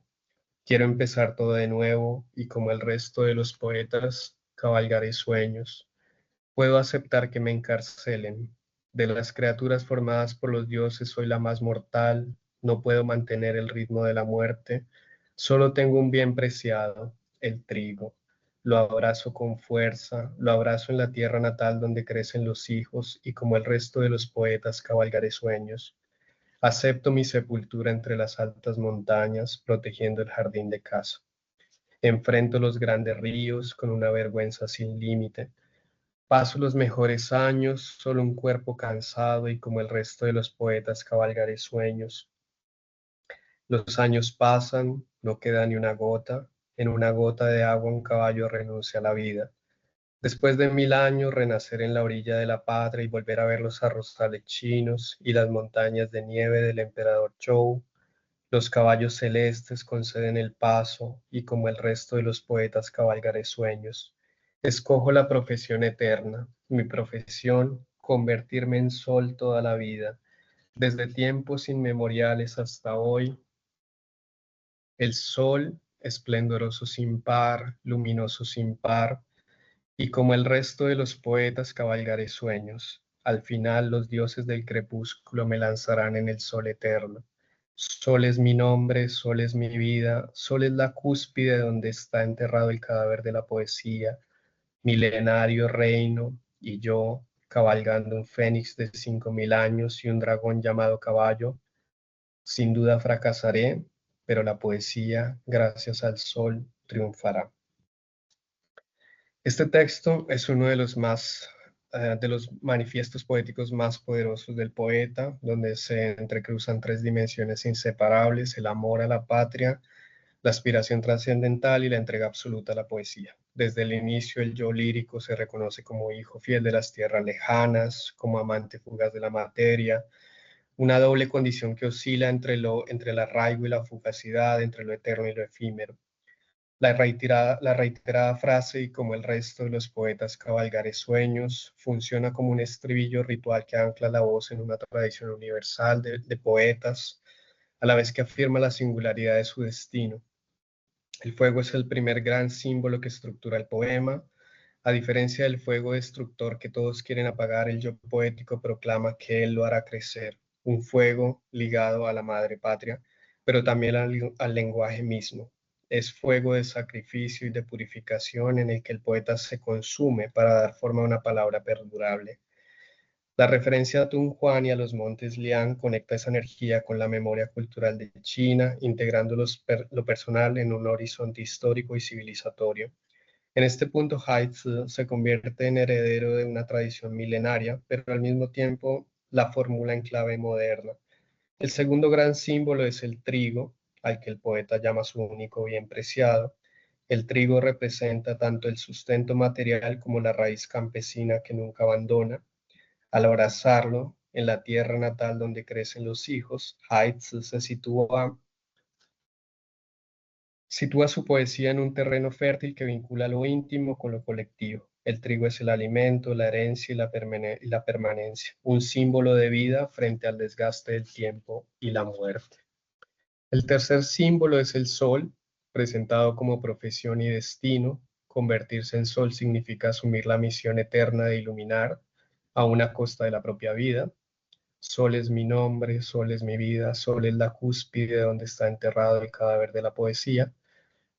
Quiero empezar todo de nuevo y como el resto de los poetas, cabalgaré sueños. Puedo aceptar que me encarcelen. De las criaturas formadas por los dioses soy la más mortal, no puedo mantener el ritmo de la muerte. Solo tengo un bien preciado, el trigo. Lo abrazo con fuerza, lo abrazo en la tierra natal donde crecen los hijos y como el resto de los poetas cabalgaré sueños. Acepto mi sepultura entre las altas montañas, protegiendo el jardín de casa. Enfrento los grandes ríos con una vergüenza sin límite. Paso los mejores años, solo un cuerpo cansado y como el resto de los poetas cabalgaré sueños. Los años pasan, no queda ni una gota, en una gota de agua un caballo renuncia a la vida. Después de 1000 años, renacer en la orilla de la patria y volver a ver los arrozales chinos y las montañas de nieve del emperador Zhou. Los caballos celestes conceden el paso y como el resto de los poetas cabalgaré sueños. Escojo la profesión eterna, mi profesión, convertirme en sol toda la vida. Desde tiempos inmemoriales hasta hoy, el sol, esplendoroso sin par, luminoso sin par, y como el resto de los poetas cabalgaré sueños. Al final los dioses del crepúsculo me lanzarán en el sol eterno. Sol es mi nombre, sol es mi vida, sol es la cúspide donde está enterrado el cadáver de la poesía. milenario reino, y yo, cabalgando un fénix de 5000 años y un dragón llamado caballo, sin duda fracasaré, pero la poesía, gracias al sol, triunfará. Este texto es uno de los manifiestos poéticos más poderosos del poeta, donde se entrecruzan tres dimensiones inseparables: el amor a la patria, la aspiración trascendental y la entrega absoluta a la poesía. Desde el inicio, el yo lírico se reconoce como hijo fiel de las tierras lejanas, como amante fugaz de la materia, una doble condición que oscila entre el arraigo y la fugacidad, entre lo eterno y lo efímero. La reiterada frase, y como el resto de los poetas cabalgaré sueños, funciona como un estribillo ritual que ancla la voz en una tradición universal de poetas, a la vez que afirma la singularidad de su destino. El fuego es el primer gran símbolo que estructura el poema. A diferencia del fuego destructor que todos quieren apagar, el yo poético proclama que él lo hará crecer, un fuego ligado a la madre patria, pero también al lenguaje mismo. Es fuego de sacrificio y de purificación en el que el poeta se consume para dar forma a una palabra perdurable. La referencia a Tunhuán y a los montes Liang conecta esa energía con la memoria cultural de China, integrando lo personal en un horizonte histórico y civilizatorio. En este punto, Haizi se convierte en heredero de una tradición milenaria, pero al mismo tiempo la fórmula en clave moderna. El segundo gran símbolo es el trigo, al que el poeta llama su único bien preciado. El trigo representa tanto el sustento material como la raíz campesina que nunca abandona. Al abrazarlo en la tierra natal donde crecen los hijos, Haidt se sitúa su poesía en un terreno fértil que vincula lo íntimo con lo colectivo. El trigo es el alimento, la herencia y la permanencia, un símbolo de vida frente al desgaste del tiempo y la muerte. El tercer símbolo es el sol, presentado como profesión y destino. Convertirse en sol significa asumir la misión eterna de iluminar, aún a costa de la propia vida. Sol es mi nombre, sol es mi vida, sol es la cúspide donde está enterrado el cadáver de la poesía.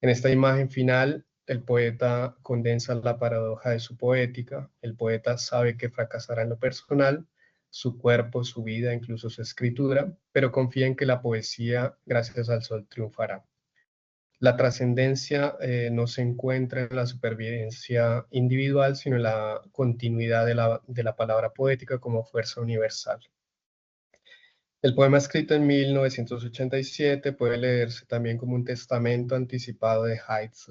En esta imagen final, el poeta condensa la paradoja de su poética. El poeta sabe que fracasará en lo personal, su cuerpo, su vida, incluso su escritura, pero confía en que la poesía, gracias al sol, triunfará. La trascendencia no se encuentra en la supervivencia individual, sino en la continuidad de la palabra poética como fuerza universal. El poema, escrito en 1987, puede leerse también como un testamento anticipado de Heitz.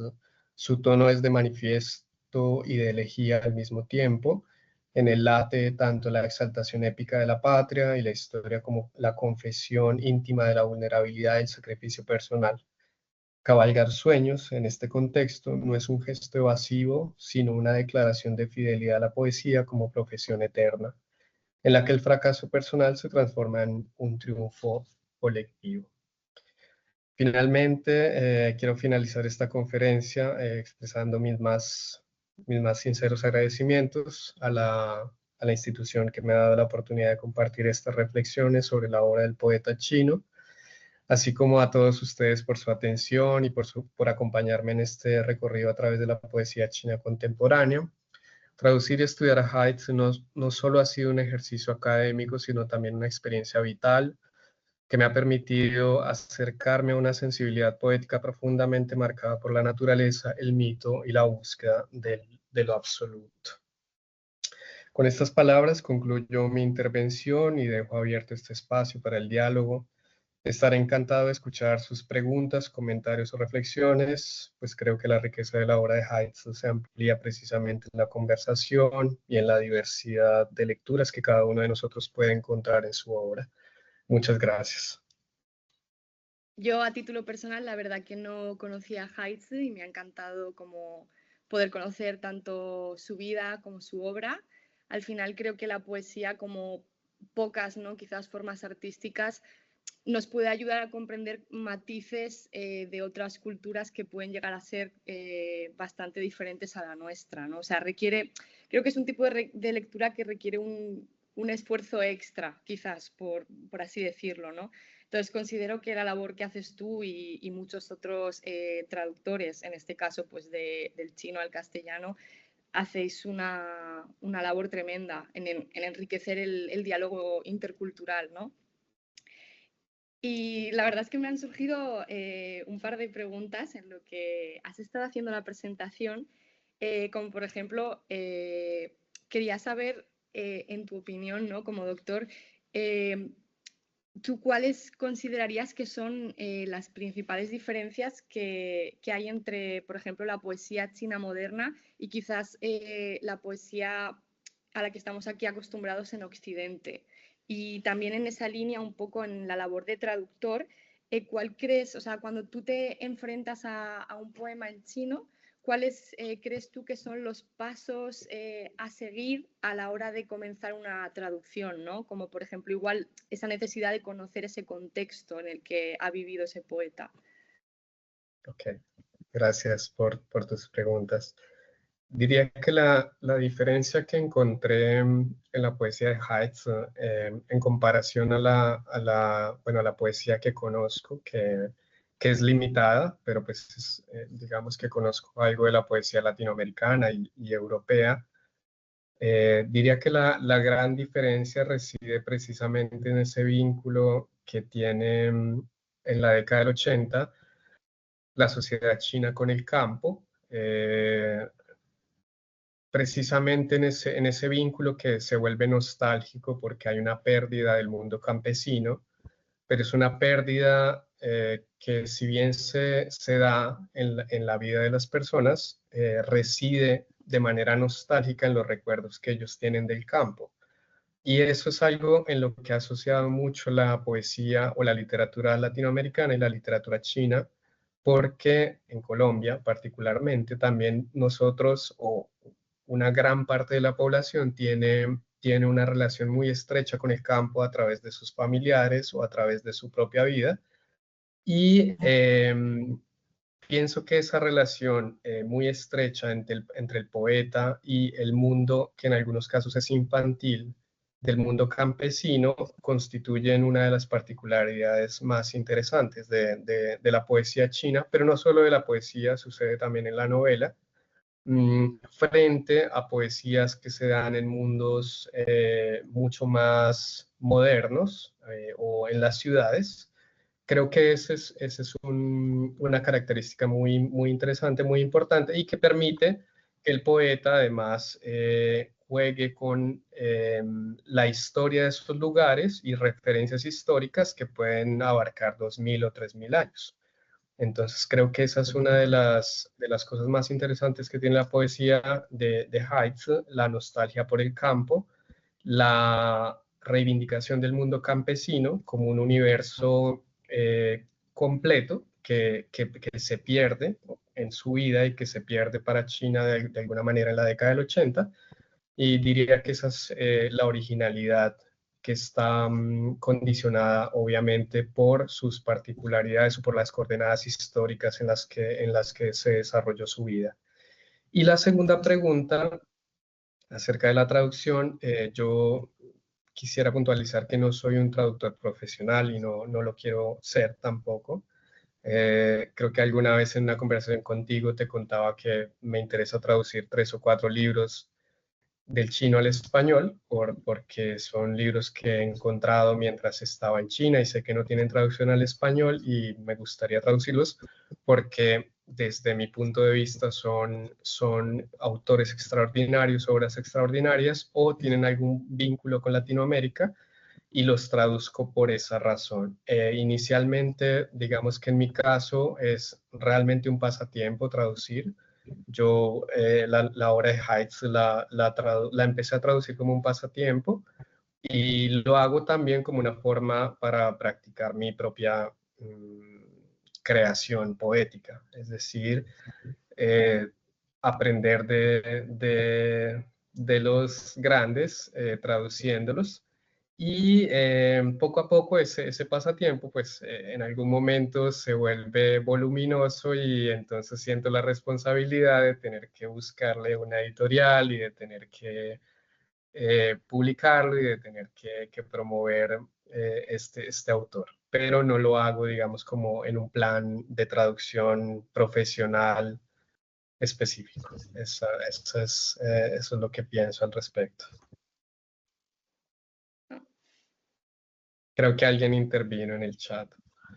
Su tono es de manifiesto y de elegía al mismo tiempo. En él late tanto la exaltación épica de la patria y la historia como la confesión íntima de la vulnerabilidad y el sacrificio personal. Cabalgar sueños, en este contexto, no es un gesto evasivo, sino una declaración de fidelidad a la poesía como profesión eterna, en la que el fracaso personal se transforma en un triunfo colectivo. Finalmente, quiero finalizar esta conferencia expresando mis más sinceros agradecimientos a la institución que me ha dado la oportunidad de compartir estas reflexiones sobre la obra del poeta chino, así como a todos ustedes por su atención y por acompañarme en este recorrido a través de la poesía china contemporánea. Traducir y estudiar a Haidt no solo ha sido un ejercicio académico, sino también una experiencia vital que me ha permitido acercarme a una sensibilidad poética profundamente marcada por la naturaleza, el mito y la búsqueda de lo absoluto. Con estas palabras concluyo mi intervención y dejo abierto este espacio para el diálogo. Estaré encantado de escuchar sus preguntas, comentarios o reflexiones, pues creo que la riqueza de la obra de Haidt se amplía precisamente en la conversación y en la diversidad de lecturas que cada uno de nosotros puede encontrar en su obra. Muchas gracias. Yo a título personal, la verdad que no conocía a Haidt y me ha encantado como poder conocer tanto su vida como su obra. Al final creo que la poesía, como pocas, ¿no? Quizás formas artísticas, nos puede ayudar a comprender matices de otras culturas que pueden llegar a ser bastante diferentes a la nuestra, ¿no? O sea, creo que es un tipo de lectura que requiere un esfuerzo extra, quizás, por así decirlo, ¿no? Entonces considero que la labor que haces tú y muchos otros traductores, en este caso pues del chino al castellano, hacéis una labor tremenda en enriquecer el diálogo intercultural, ¿no? Y la verdad es que me han surgido un par de preguntas en lo que has estado haciendo la presentación, como por ejemplo, quería saber, en tu opinión, ¿no? Como doctor, ¿tú cuáles considerarías que son las principales diferencias que hay entre, por ejemplo, la poesía china moderna y quizás la poesía a la que estamos aquí acostumbrados en Occidente? Y también en esa línea, un poco en la labor de traductor, ¿cuál crees, o sea, cuando tú te enfrentas a un poema en chino, ¿cuáles crees tú que son los pasos a seguir a la hora de comenzar una traducción, ¿no? Como por ejemplo, igual esa necesidad de conocer ese contexto en el que ha vivido ese poeta. Ok, gracias por tus preguntas. Diría que la diferencia que encontré en la poesía de Heitz en comparación bueno, a la poesía que conozco, que es limitada, pero pues digamos que conozco algo de la poesía latinoamericana y europea, diría que la gran diferencia reside precisamente en ese vínculo que tiene en la década del 80 la sociedad china con el campo. Precisamente en ese vínculo que se vuelve nostálgico porque hay una pérdida del mundo campesino, pero es una pérdida que si bien se da en la vida de las personas, reside de manera nostálgica en los recuerdos que ellos tienen del campo. Y eso es algo en lo que ha asociado mucho la poesía o la literatura latinoamericana y la literatura china, porque en Colombia particularmente también nosotros o una gran parte de la población tiene una relación muy estrecha con el campo a través de sus familiares o a través de su propia vida. Y pienso que esa relación muy estrecha entre el poeta y el mundo, que en algunos casos es infantil, del mundo campesino, constituyen una de las particularidades más interesantes de la poesía china, pero no solo de la poesía, sucede también en la novela, frente a poesías que se dan en mundos mucho más modernos o en las ciudades. Creo que ese es una característica muy interesante, muy importante y que permite que el poeta además juegue con la historia de esos lugares y referencias históricas que pueden abarcar 2000 o 3000 años. Entonces creo que esa es una de las cosas más interesantes que tiene la poesía de Heitz, la nostalgia por el campo, la reivindicación del mundo campesino como un universo completo que se pierde en su vida y que se pierde para China de alguna manera en la década del 80. Y diría que esa es la originalidad que está condicionada obviamente por sus particularidades o por las coordenadas históricas en las que se desarrolló su vida. Y la segunda pregunta acerca de la traducción, yo quisiera puntualizar que no soy un traductor profesional y no lo quiero ser tampoco. Creo que alguna vez en una conversación contigo te contaba que me interesa traducir 3 o 4 libros del chino al español, porque son libros que he encontrado mientras estaba en China y sé que no tienen traducción al español y me gustaría traducirlos porque desde mi punto de vista son autores extraordinarios, obras extraordinarias o tienen algún vínculo con Latinoamérica y los traduzco por esa razón. Inicialmente, digamos que en mi caso es realmente un pasatiempo traducir. Yo la obra de Heitz la empecé a traducir como un pasatiempo y lo hago también como una forma para practicar mi propia creación poética, es decir, eh, aprender de los grandes traduciéndolos y poco a poco ese pasatiempo, pues en algún momento se vuelve voluminoso y entonces siento la responsabilidad de tener que buscarle una editorial y de tener que publicarlo y de tener que promover este autor. Pero no lo hago, digamos, como en un plan de traducción profesional específico. Eso es lo que pienso al respecto. Creo que alguien intervino en el chat.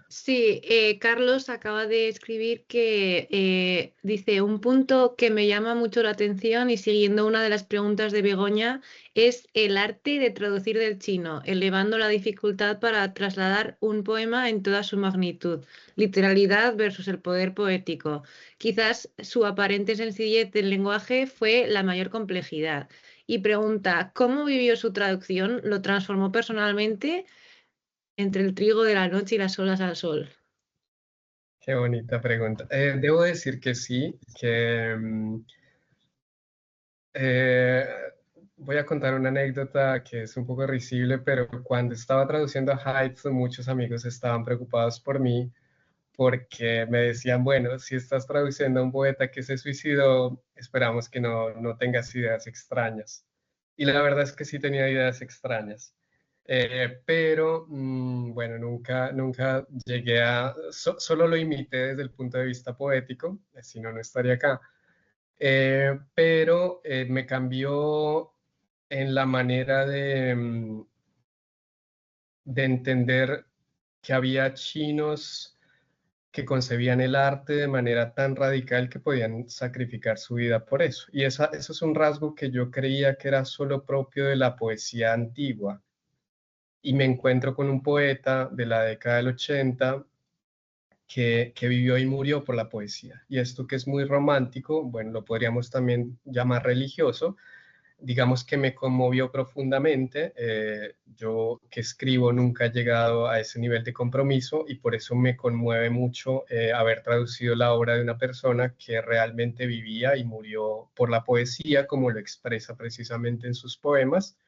Sí, Carlos acaba de escribir que dice, un punto que me llama mucho la atención y siguiendo una de las preguntas de Begoña es el arte de traducir del chino, elevando la dificultad para trasladar un poema en toda su magnitud, literalidad versus el poder poético. Quizás su aparente sencillez del lenguaje fue la mayor complejidad. Y pregunta, ¿cómo vivió su traducción? ¿Lo transformó personalmente? Entre el trigo de la noche y las olas al sol. Qué bonita pregunta. Debo decir que sí, que voy a contar una anécdota que es un poco risible, pero cuando estaba traduciendo a Haidt, muchos amigos estaban preocupados por mí porque me decían, bueno, si estás traduciendo a un poeta que se suicidó, esperamos que no tengas ideas extrañas. Y la verdad es que sí tenía ideas extrañas. Pero bueno, nunca llegué solo lo imité desde el punto de vista poético, si no, no estaría acá. Pero me cambió en la manera de entender que había chinos que concebían el arte de manera tan radical que podían sacrificar su vida por eso. Y eso es un rasgo que yo creía que era solo propio de la poesía antigua. Y me encuentro con un poeta de la década del 80 que vivió y murió por la poesía. Y esto que es muy romántico, bueno, lo podríamos también llamar religioso, digamos que me conmovió profundamente. Yo que escribo nunca he llegado a ese nivel de compromiso y por eso me conmueve mucho haber traducido la obra de una persona que realmente vivía y murió por la poesía, como lo expresa precisamente en sus poemas.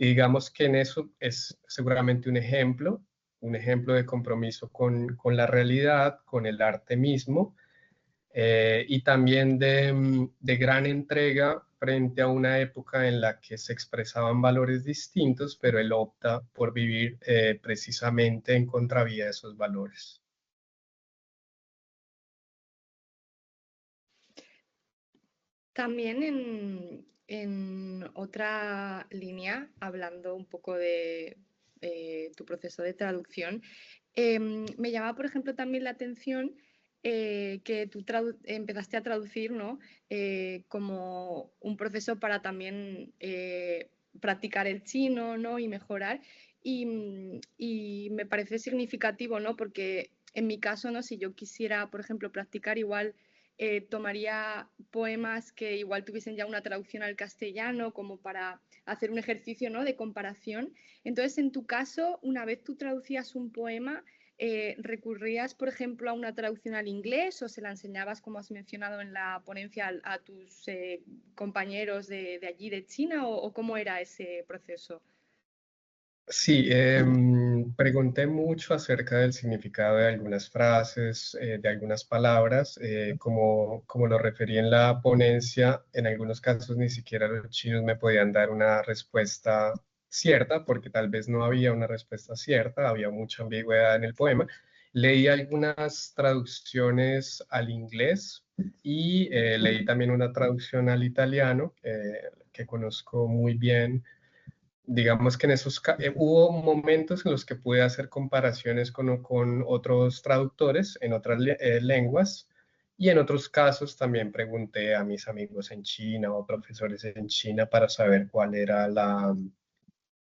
Y digamos que en eso es seguramente un ejemplo de compromiso con la realidad, con el arte mismo, y también de gran entrega frente a una época en la que se expresaban valores distintos, pero él opta por vivir precisamente en contravía de esos valores. También en otra línea, hablando un poco de tu proceso de traducción, me llama, por ejemplo, también la atención que tú empezaste a traducir, ¿no? Como un proceso para también practicar el chino, ¿no? Y mejorar. Y me parece significativo, ¿no? Porque en mi caso, ¿no? Si yo quisiera, por ejemplo, practicar igual tomaría poemas que igual tuviesen ya una traducción al castellano, como para hacer un ejercicio, ¿no? De comparación. Entonces, en tu caso, una vez tú traducías un poema, ¿recurrías, por ejemplo, a una traducción al inglés o se la enseñabas, como has mencionado en la ponencia, a tus compañeros de allí, de China, o cómo era ese proceso? Sí, pregunté mucho acerca del significado de algunas frases, de algunas palabras, como lo referí en la ponencia, en algunos casos ni siquiera los chinos me podían dar una respuesta cierta, porque tal vez no había una respuesta cierta, había mucha ambigüedad en el poema. Leí algunas traducciones al inglés y leí también una traducción al italiano, que conozco muy bien. Digamos que en hubo momentos en los que pude hacer comparaciones con otros traductores en otras lenguas y en otros casos también pregunté a mis amigos en China o profesores en China para saber cuál era la,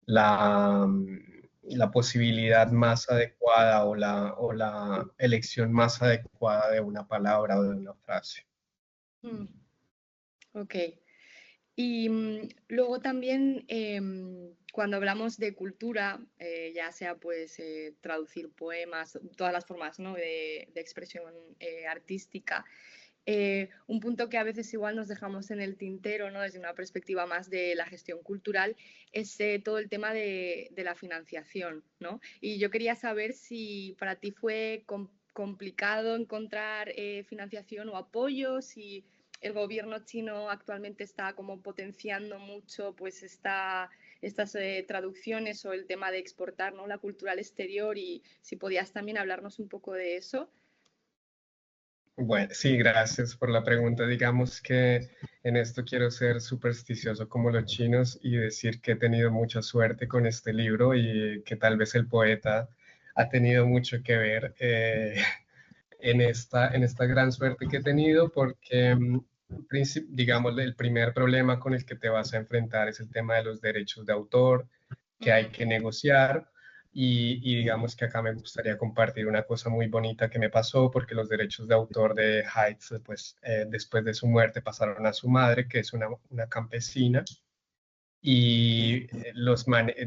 la posibilidad más adecuada o la elección más adecuada de una palabra o de una frase. Ok. Y luego también cuando hablamos de cultura, ya sea pues traducir poemas, todas las formas, ¿no? de expresión artística, un punto que a veces igual nos dejamos en el tintero, ¿no? Desde una perspectiva más de la gestión cultural, es todo el tema de la financiación, ¿no? Y yo quería saber si para ti fue complicado encontrar financiación o apoyo, si el gobierno chino actualmente está como potenciando mucho pues estas traducciones o el tema de exportar, ¿no? la cultura al exterior, y si podías también hablarnos un poco de eso. Bueno, sí, gracias por la pregunta. Digamos que en esto quiero ser supersticioso como los chinos y decir que he tenido mucha suerte con este libro y que tal vez el poeta ha tenido mucho que ver en esta gran suerte que he tenido porque, digamos, el primer problema con el que te vas a enfrentar es el tema de los derechos de autor, que hay que negociar. Y digamos que acá me gustaría compartir una cosa muy bonita que me pasó, porque los derechos de autor de Heights, pues después de su muerte pasaron a su madre, que es una campesina, y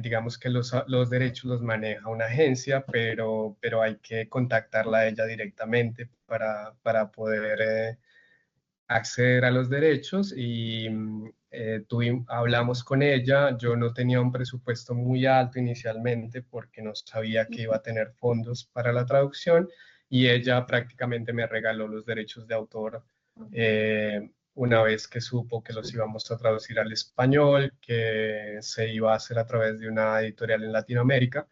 digamos que los derechos los maneja una agencia, pero hay que contactarla a ella directamente para poder acceder a los derechos y hablamos con ella. Yo no tenía un presupuesto muy alto inicialmente porque no sabía que iba a tener fondos para la traducción y ella prácticamente me regaló los derechos de autor una vez que supo que los íbamos a traducir al español, que se iba a hacer a través de una editorial en Latinoamérica.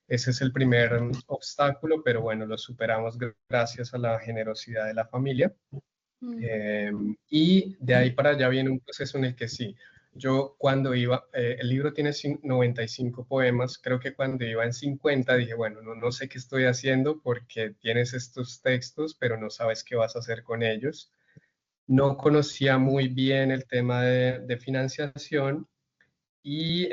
Ese es el primer obstáculo, pero bueno, lo superamos gracias a la generosidad de la familia. Y de ahí para allá viene un proceso en el que sí, yo cuando iba, el libro tiene 95 poemas, creo que cuando iba en 50 dije, bueno, no sé qué estoy haciendo porque tienes estos textos, pero no sabes qué vas a hacer con ellos. No conocía muy bien el tema de financiación y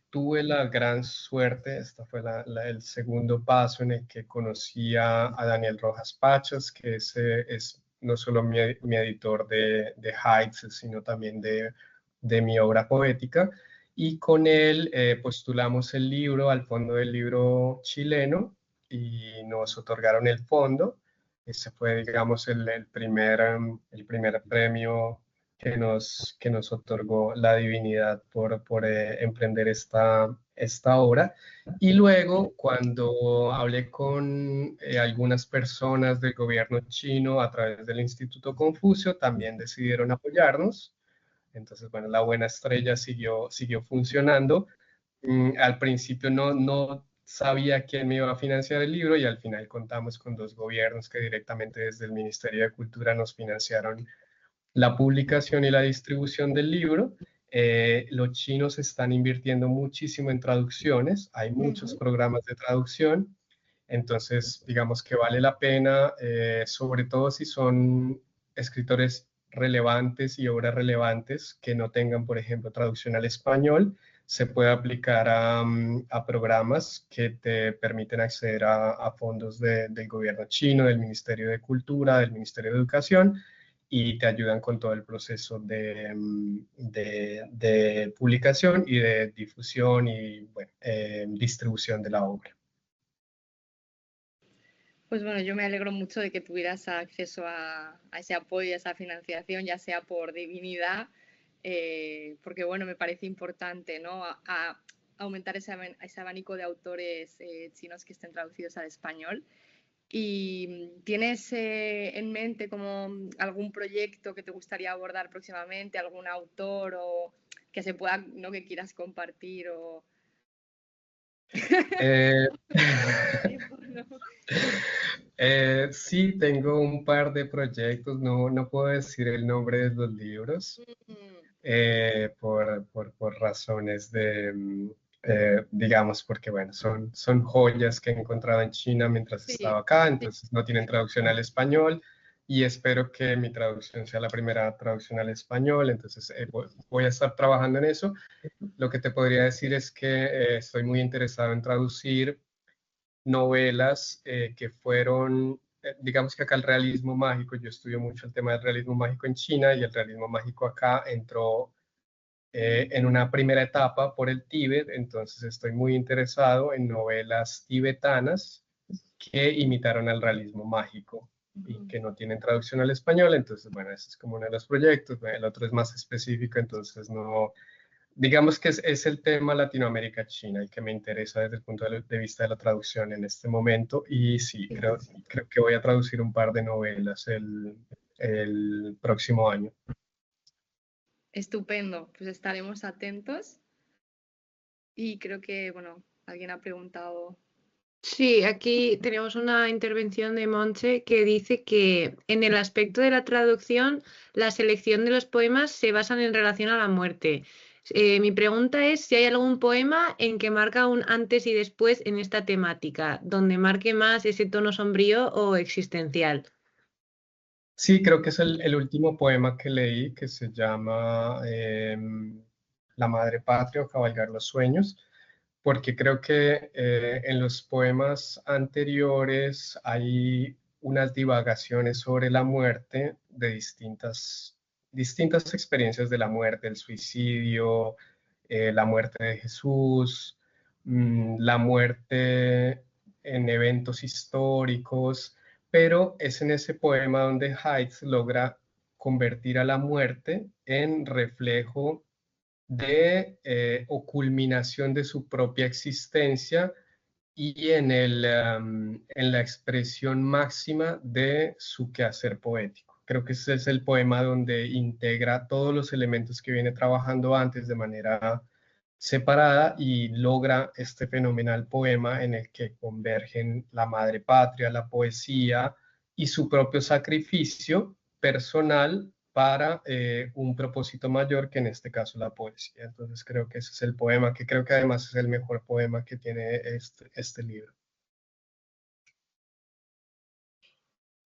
tuve la gran suerte, esta fue el segundo paso en el que conocí a Daniel Rojas Pachas, que es no solo mi editor de Heights, sino también de mi obra poética. Y con él postulamos el libro al Fondo del Libro chileno y nos otorgaron el fondo. Ese fue, digamos, el primer premio que nos otorgó la divinidad por emprender esta obra. Y luego, cuando hablé con algunas personas del gobierno chino a través del Instituto Confucio, también decidieron apoyarnos. Entonces, bueno, la buena estrella siguió funcionando. Al principio no sabía quién me iba a financiar el libro y al final contamos con dos gobiernos que directamente desde el Ministerio de Cultura nos financiaron la publicación y la distribución del libro. Los chinos están invirtiendo muchísimo en traducciones, hay muchos programas de traducción, entonces digamos que vale la pena, sobre todo si son escritores relevantes y obras relevantes que no tengan, por ejemplo, traducción al español, se puede aplicar a programas que te permiten acceder a fondos del gobierno chino, del Ministerio de Cultura, del Ministerio de Educación, y te ayudan con todo el proceso de publicación y de difusión y bueno, distribución de la obra. Pues bueno, yo me alegro mucho de que tuvieras acceso a ese apoyo, a esa financiación, ya sea por divinidad, porque bueno, me parece importante, ¿no? A aumentar ese abanico de autores chinos que estén traducidos al español. ¿Y tienes en mente como algún proyecto que te gustaría abordar próximamente, algún autor o que se pueda, ¿no? Que quieras compartir o... Eh, ¿no? sí, tengo un par de proyectos, no puedo decir el nombre de los libros por razones digamos, porque bueno, son joyas que he encontrado en China mientras Sí, estaba acá, entonces no tienen traducción al español y espero que mi traducción sea la primera traducción al español, entonces voy a estar trabajando en eso. Lo que te podría decir es que estoy muy interesado en traducir novelas que fueron, digamos que acá el realismo mágico, yo estudio mucho el tema del realismo mágico en China y el realismo mágico acá entró en una primera etapa por el Tíbet, entonces estoy muy interesado en novelas tibetanas que imitaron al realismo mágico y que no tienen traducción al español, entonces bueno, ese es como uno de los proyectos, el otro es más específico, entonces no, digamos que es el tema Latinoamérica-China el que me interesa desde el punto de vista de la traducción en este momento. Y sí, creo que voy a traducir un par de novelas el próximo año. Estupendo, pues estaremos atentos y creo que, bueno, alguien ha preguntado Sí, aquí tenemos una intervención de Montse que dice que en el aspecto de la traducción, la selección de los poemas se basan en relación a la muerte. Mi pregunta es si hay algún poema en que marca un antes y después en esta temática, donde marque más ese tono sombrío o existencial. Sí, creo que es el último poema que leí, que se llama La Madre Patria o Cabalgar los Sueños, porque creo que en los poemas anteriores hay unas divagaciones sobre la muerte de distintas experiencias de la muerte, el suicidio, la muerte de Jesús, la muerte en eventos históricos, pero es en ese poema donde Heights logra convertir a la muerte en reflejo o culminación de su propia existencia y en la expresión máxima de su quehacer poético. Creo que ese es el poema donde integra todos los elementos que viene trabajando antes de manera separada y logra este fenomenal poema en el que convergen la madre patria, la poesía y su propio sacrificio personal para un propósito mayor, que en este caso la poesía. Entonces creo que ese es el poema, que creo que además es el mejor poema que tiene este libro.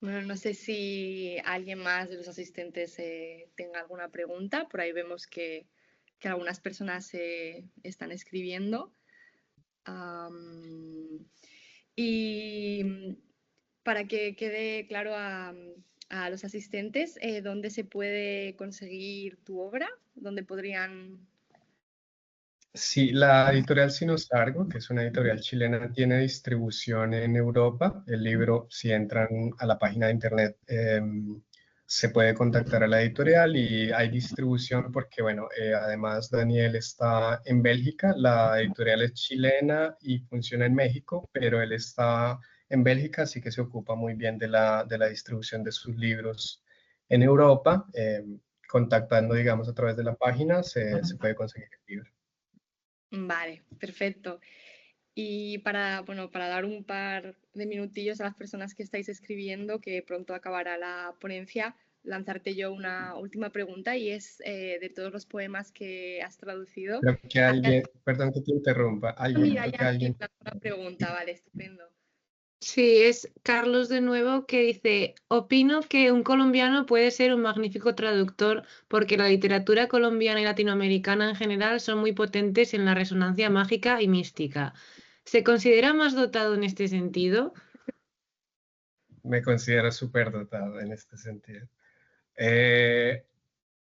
Bueno, no sé si alguien más de los asistentes tenga alguna pregunta. Por ahí vemos que algunas personas están escribiendo. Y para que quede claro a los asistentes, ¿dónde se puede conseguir tu obra? ¿Dónde podrían...? Sí, la editorial Sinosargo, que es una editorial chilena, tiene distribución en Europa. El libro, si entran a la página de internet, se puede contactar a la editorial y hay distribución porque, bueno, además Daniel está en Bélgica, la editorial es chilena y funciona en México, pero él está en Bélgica, así que se ocupa muy bien de la distribución de sus libros en Europa. Contactando, digamos, a través de la página, se puede conseguir el libro. Vale, perfecto. Y bueno, para dar un par de minutillos a las personas que estáis escribiendo, que pronto acabará la ponencia, lanzarte yo una última pregunta y es de todos los poemas que has traducido. Creo que alguien, perdón que te interrumpa, Mira, creo ya que alguien alguien, lanzó una pregunta, vale, estupendo. Sí, es Carlos de nuevo que dice, opino que un colombiano puede ser un magnífico traductor porque la literatura colombiana y latinoamericana en general son muy potentes en la resonancia mágica y mística. ¿Se considera más dotado en este sentido? me considero súper dotado en este sentido. Eh,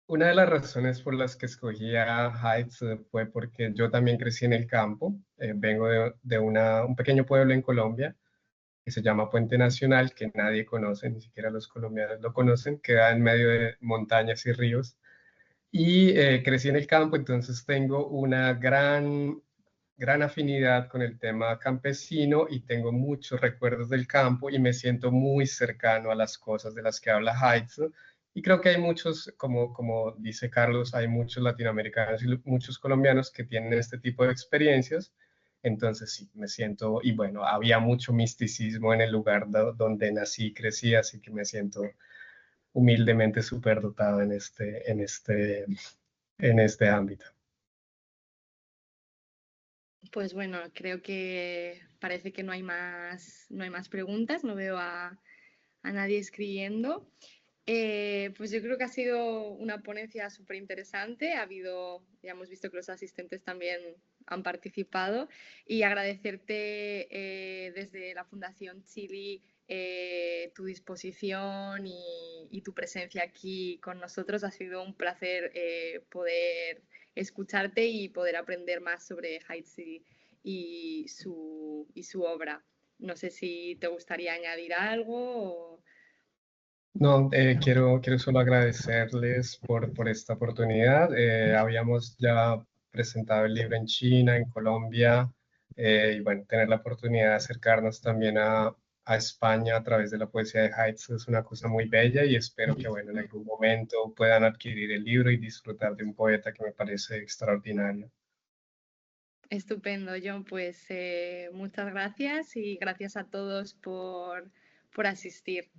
una de las razones por las que escogí a Heights fue porque yo también crecí en el campo. Vengo de un pequeño pueblo en Colombia que se llama Puente Nacional, que nadie conoce, ni siquiera los colombianos lo conocen, queda en medio de montañas y ríos. Y crecí en el campo, entonces tengo una gran afinidad con el tema campesino y tengo muchos recuerdos del campo y me siento muy cercano a las cosas de las que habla Heights. Y creo que hay muchos, como dice Carlos, hay muchos latinoamericanos y muchos colombianos que tienen este tipo de experiencias. Entonces sí, me siento, y bueno, había mucho misticismo en el lugar donde nací y crecí, así que me siento humildemente superdotado en este ámbito. Pues bueno, creo que parece que no hay más preguntas, no veo a nadie escribiendo. Pues yo creo que ha sido una ponencia súper interesante. Ya hemos visto que los asistentes también han participado y agradecerte desde la Fundación Chili tu disposición y tu presencia aquí con nosotros. Ha sido un placer poder escucharte y poder aprender más sobre Heights y su obra. No sé si te gustaría añadir algo o... No, quiero solo agradecerles por esta oportunidad. Habíamos ya presentado el libro en China, en Colombia, y bueno, tener la oportunidad de acercarnos también a España a través de la poesía de Heights es una cosa muy bella y espero que bueno, en algún momento puedan adquirir el libro y disfrutar de un poeta que me parece extraordinario. Estupendo, John. Pues muchas gracias y gracias a todos por asistir.